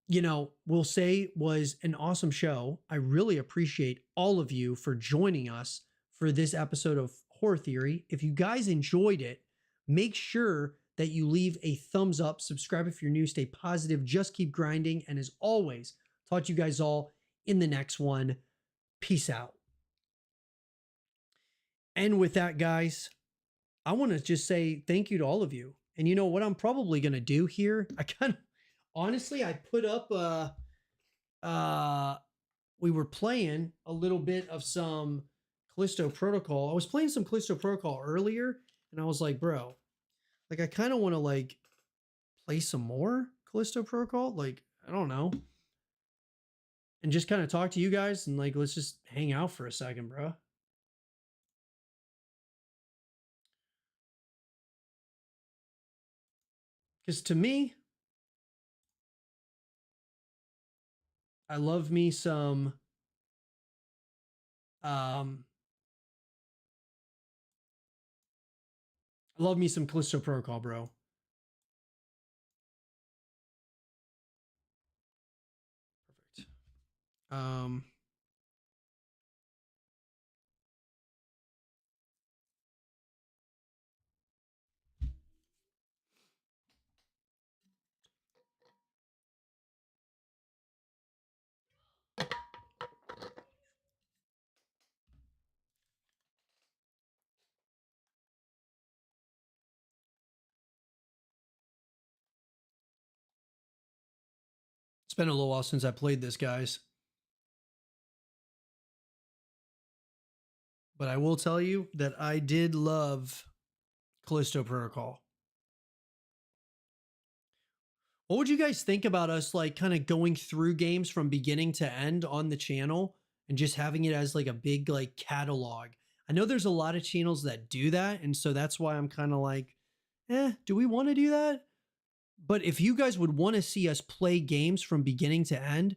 you know, will say was an awesome show. I really appreciate all of you for joining us for this episode of Horror Theory. If you guys enjoyed it, make sure that you leave a thumbs up, subscribe if you're new, stay positive, just keep grinding. And as always, talk to you guys all in the next one. Peace out. And with that, guys, I want to just say thank you to all of you. And you know what I'm probably going to do here? I kind of, honestly, I put up, we were playing a little bit of some Callisto Protocol. I was playing some Callisto Protocol earlier and I was like, bro, like I kind of want to like play some more Callisto Protocol. Like, I don't know. And just kind of talk to you guys and like, let's just hang out for a second, bro. Because to me, I love me some I love me some Callisto Protocol, bro. Perfect. It's been a little while since I played this, guys. But I will tell you that I did love Callisto Protocol. What would you guys think about us like kind of going through games from beginning to end on the channel and just having it as like a big like catalog? I know there's a lot of channels that do that, and so that's why I'm kind of like, do we want to do that? But if you guys would want to see us play games from beginning to end,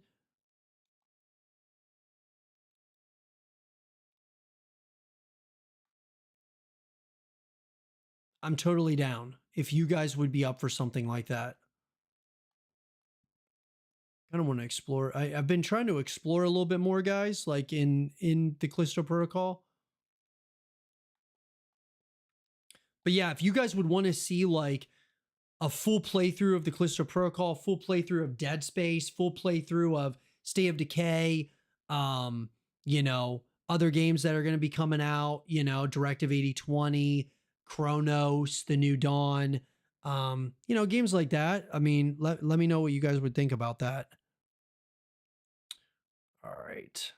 I'm totally down if you guys would be up for something like that. I don't want to explore. I've been trying to explore a little bit more, guys, like in the Callisto Protocol. But yeah, if you guys would want to see like a full playthrough of the Callisto Protocol, full playthrough of Dead Space, full playthrough of State of Decay, um, other games that are going to be coming out, Directive 8020, Chronos, The New Dawn, games like that. I mean, let me know what you guys would think about that. All right.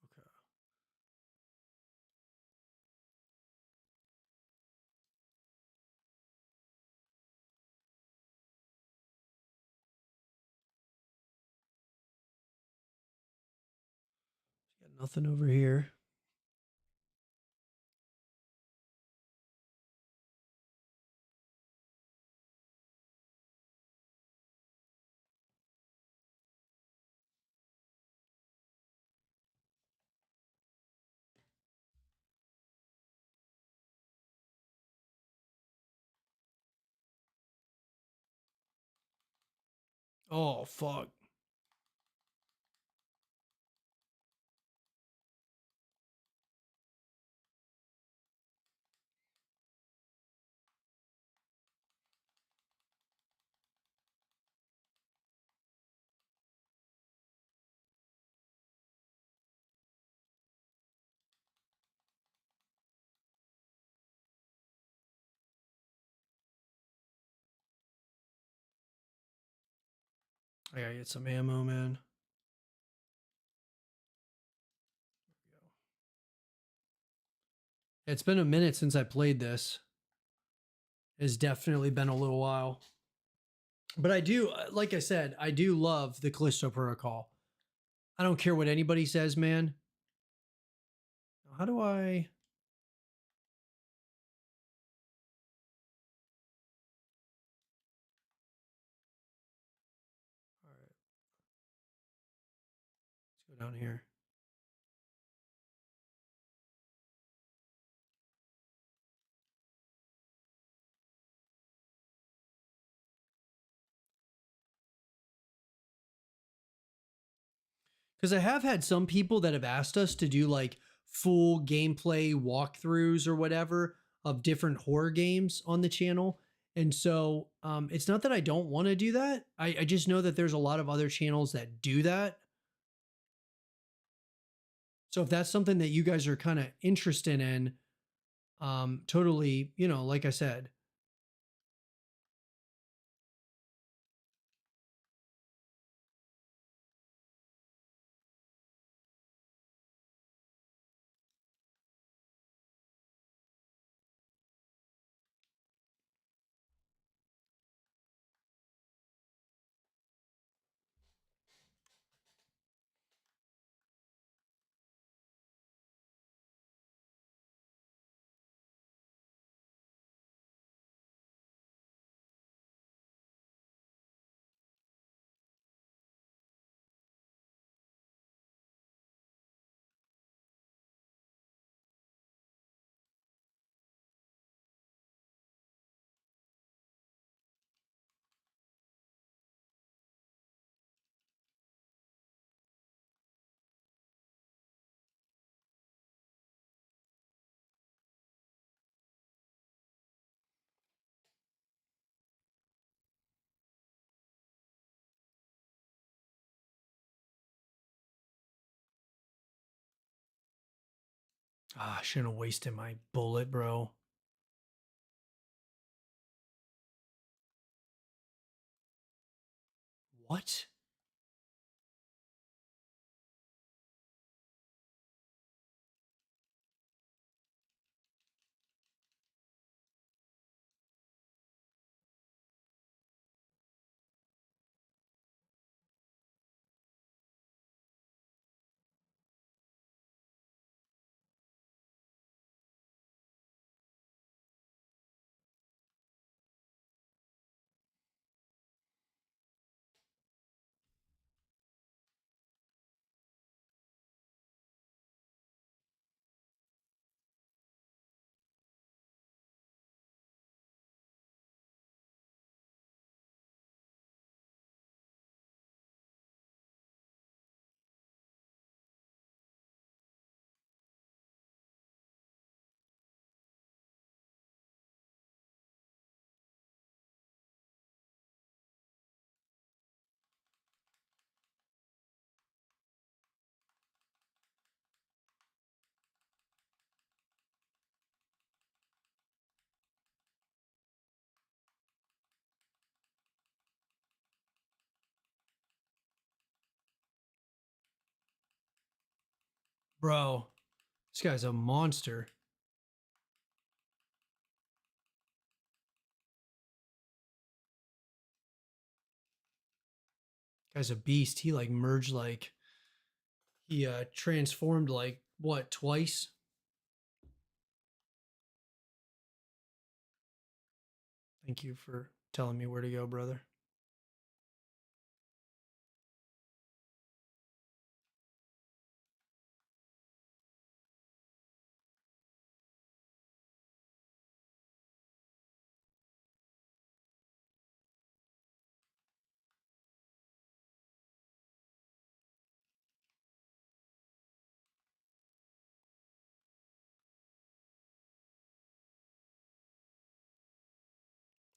Okay. Got nothing over here. Oh, fuck. I gotta get some ammo, man. It's been a minute since I played this. It's definitely been a little while. But I do, like I said, I do love the Callisto Protocol. I don't care what anybody says, man. How do I? All right, let's go down here. Because I have had some people that have asked us to do like full gameplay walkthroughs or whatever of different horror games on the channel. And so it's not that I don't want to do that. I just know that there's a lot of other channels that do that. So if that's something that you guys are kind of interested in, totally, like I said, I shouldn't have wasted my bullet, bro. What? Bro, this guy's a monster. Guy's a beast. He like merged like he transformed like what, twice? Thank you for telling me where to go, brother.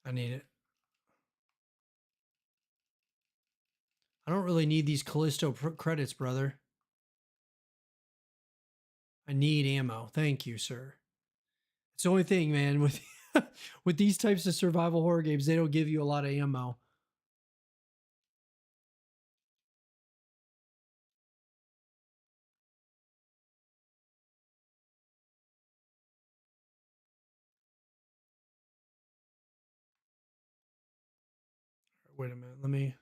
I need it. I don't really need these Callisto credits, brother. I need ammo. Thank you, sir. It's the only thing, man, with with these types of survival horror games, they don't give you a lot of ammo. Wait a minute. Let me.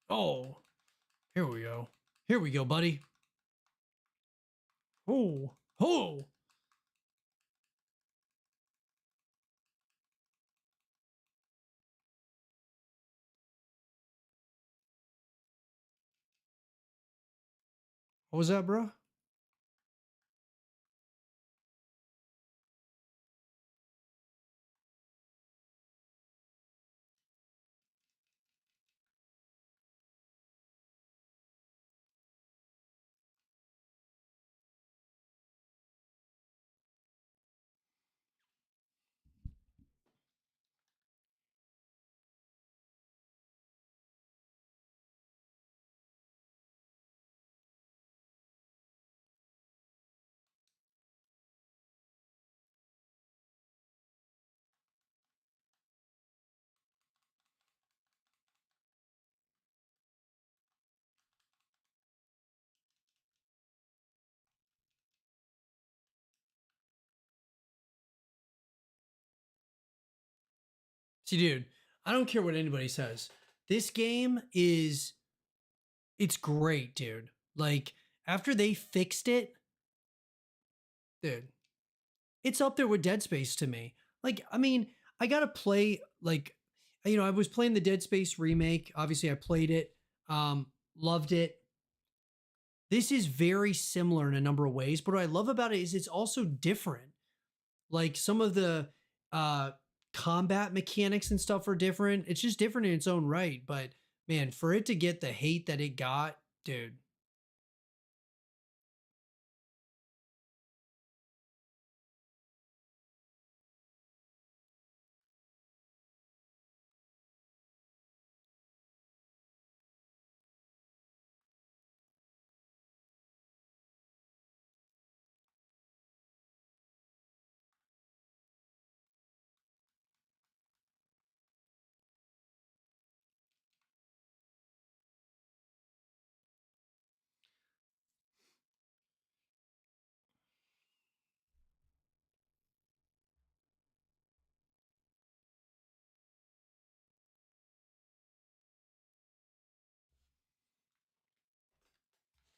Oh, here we go. Here we go, buddy. Oh, oh. What was that, bro? See, dude, I don't care what anybody says. This game is it's great, dude. Like after they fixed it, dude, it's up there with Dead Space to me. Like, I mean, I gotta play like, I was playing the Dead Space remake. Obviously, I played it, loved it. This is very similar in a number of ways, but what I love about it is it's also different. Like some of the uh combat mechanics and stuff are different. It's just different in its own right, but man, for it to get the hate that it got, dude.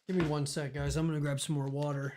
Give me one sec, guys. I'm gonna grab some more water.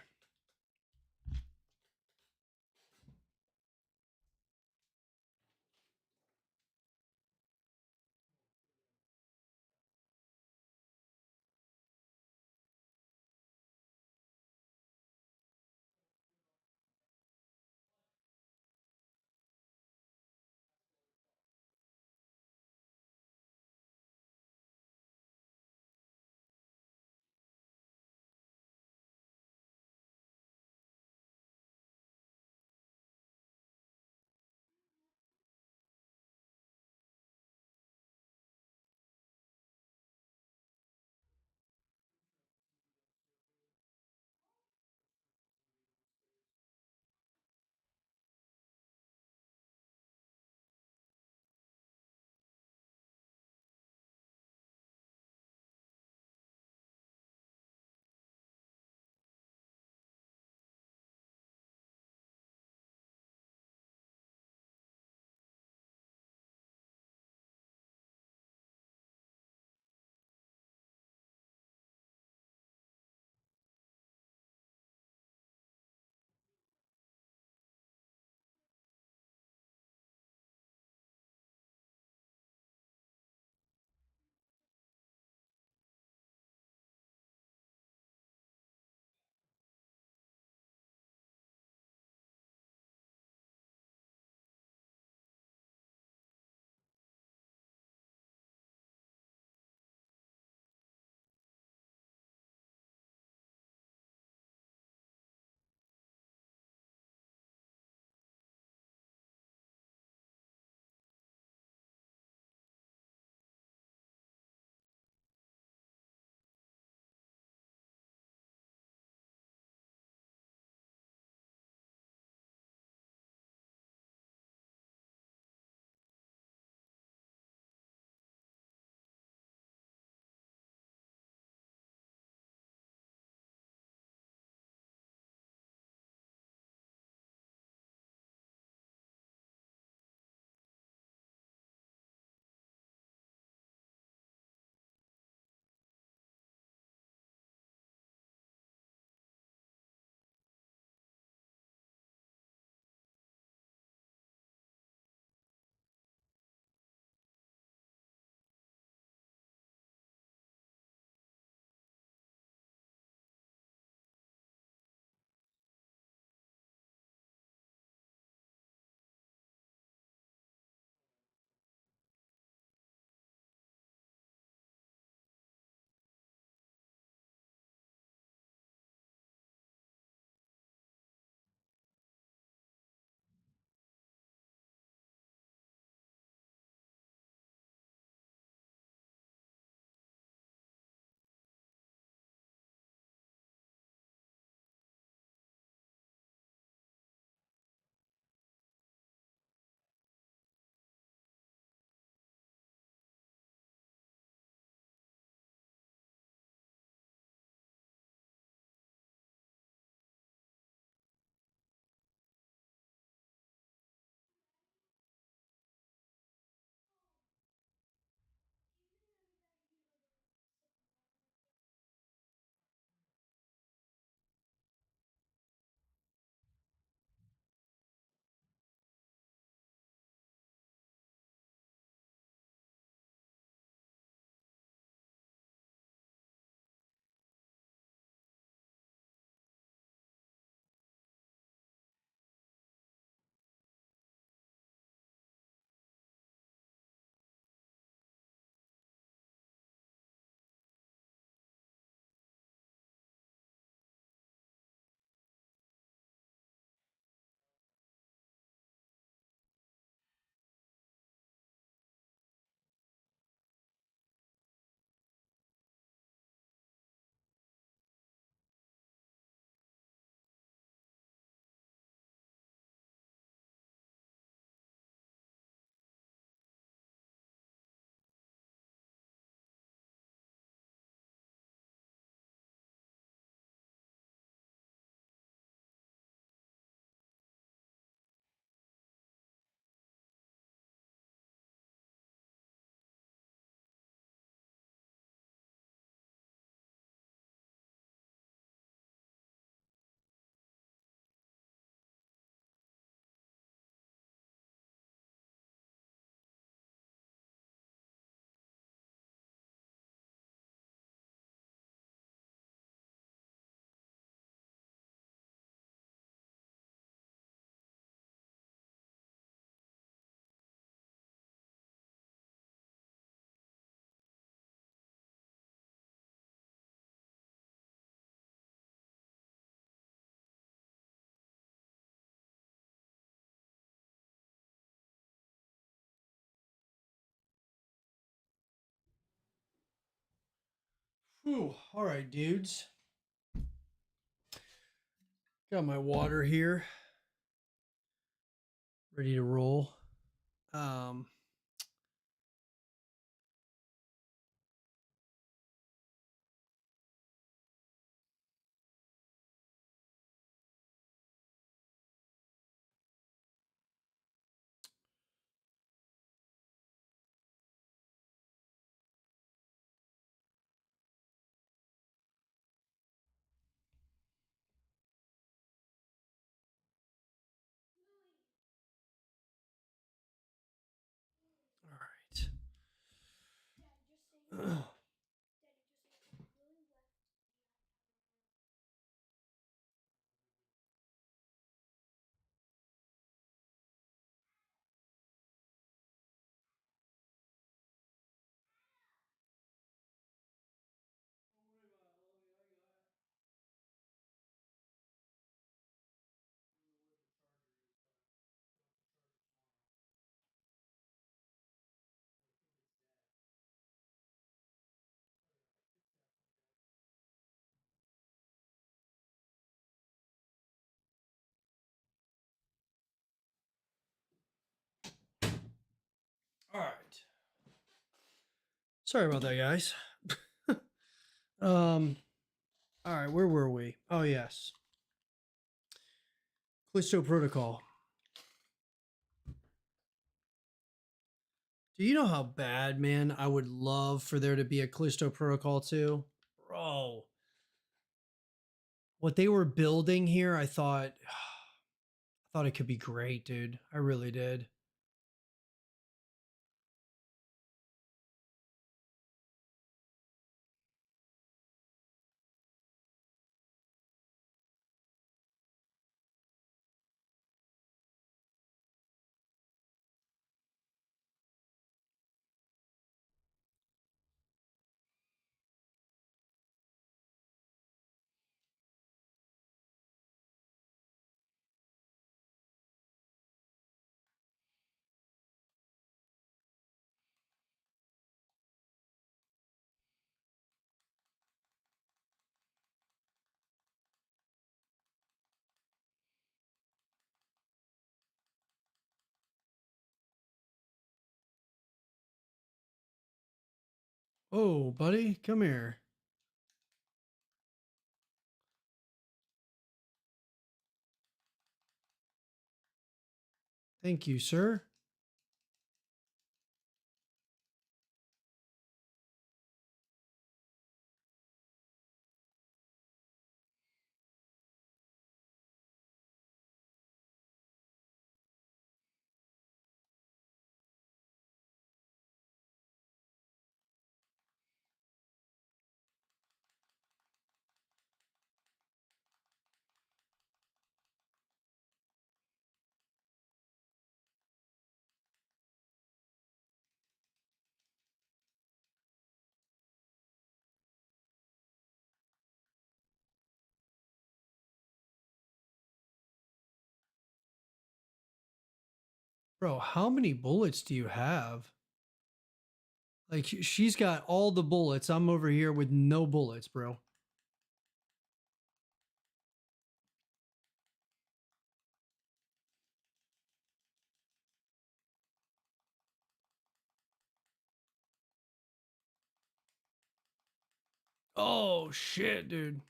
Whew. All right, dudes. Got my water here, ready to roll. Um, all right. All right. Sorry about that, guys. All right, where were we? Oh yes, Callisto Protocol. Do you know how bad, man, I would love for there to be a Callisto Protocol 2? Bro, what they were building here, I thought I thought it could be great, dude. I really did. Oh, buddy, come here. Thank you, sir. Bro, how many bullets do you have? Like she's got all the bullets. I'm over here with no bullets, bro. Oh shit, dude.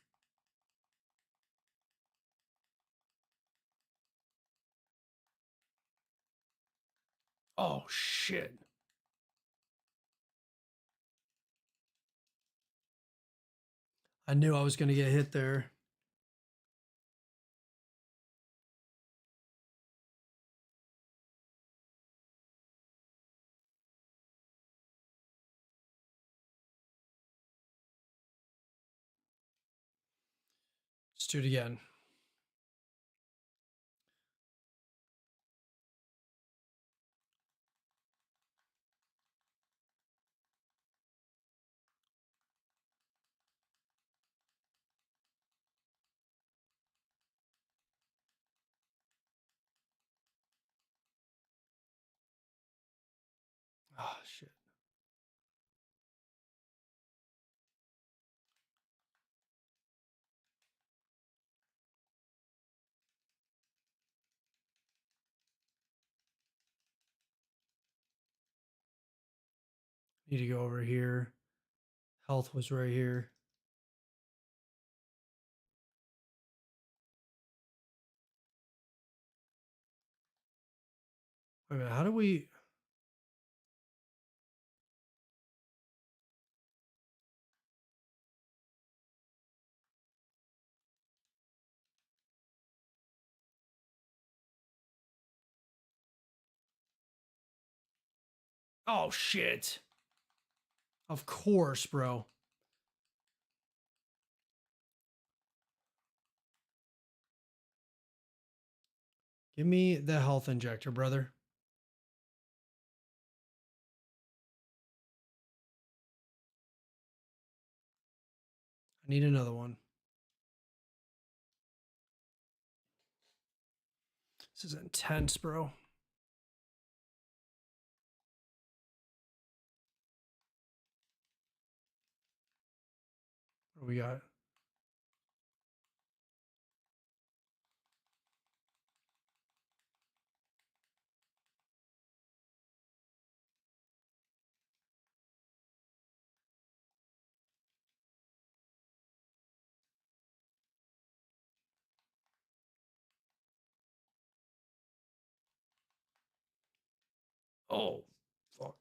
Oh shit. I knew I was going to get hit there. Let's do it again. Oh shit. Need to go over here. Health was right here. Wait a minute, how do we... Oh, shit. Of course, bro. Give me the health injector, brother. I need another one. This is intense, bro. What do we got? Oh, fuck.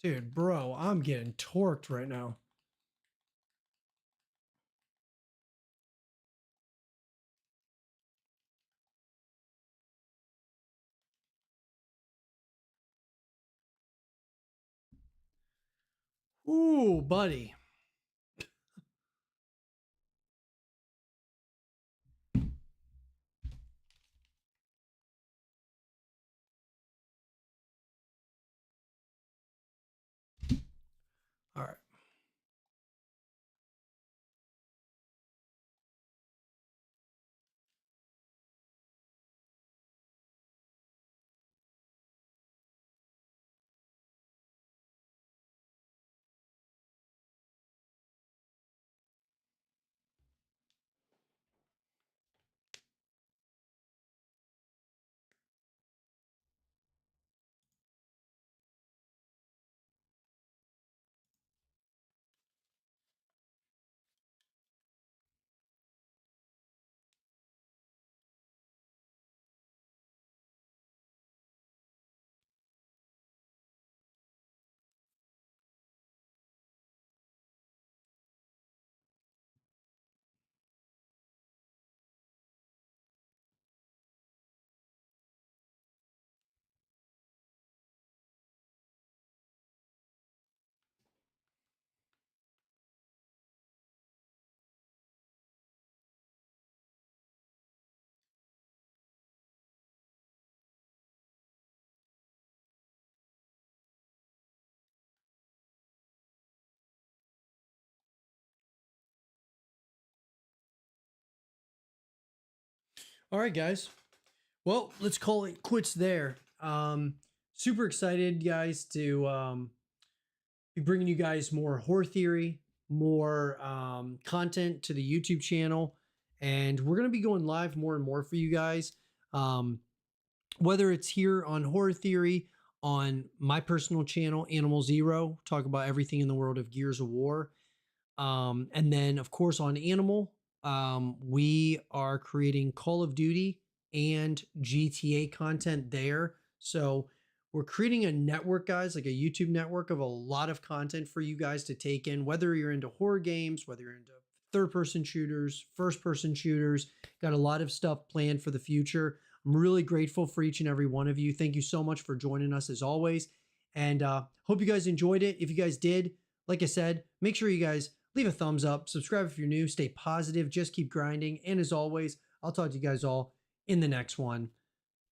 Dude, bro, I'm getting torqued right now. Ooh, buddy. All right. All right, guys. Well, let's call it quits there. Super excited, guys, to be bringing you guys more horror theory, more content to the YouTube channel, and we're gonna be going live more and more for you guys. Um, whether it's here on horror theory, on my personal channel, Animal Zero, talk about everything in the world of Gears of War, and then, of course, on Animal, we are creating Call of Duty and GTA content there. So we're creating a network, guys, like a YouTube network of a lot of content for you guys to take in, whether you're into horror games, whether you're into third person shooters, first person shooters. Got a lot of stuff planned for the future. I'm really grateful for each and every one of you. Thank you so much for joining us as always. And hope you guys enjoyed it. If you guys did, like I said, make sure you guys leave a thumbs up, subscribe if you're new, stay positive, just keep grinding. And as always, I'll talk to you guys all in the next one.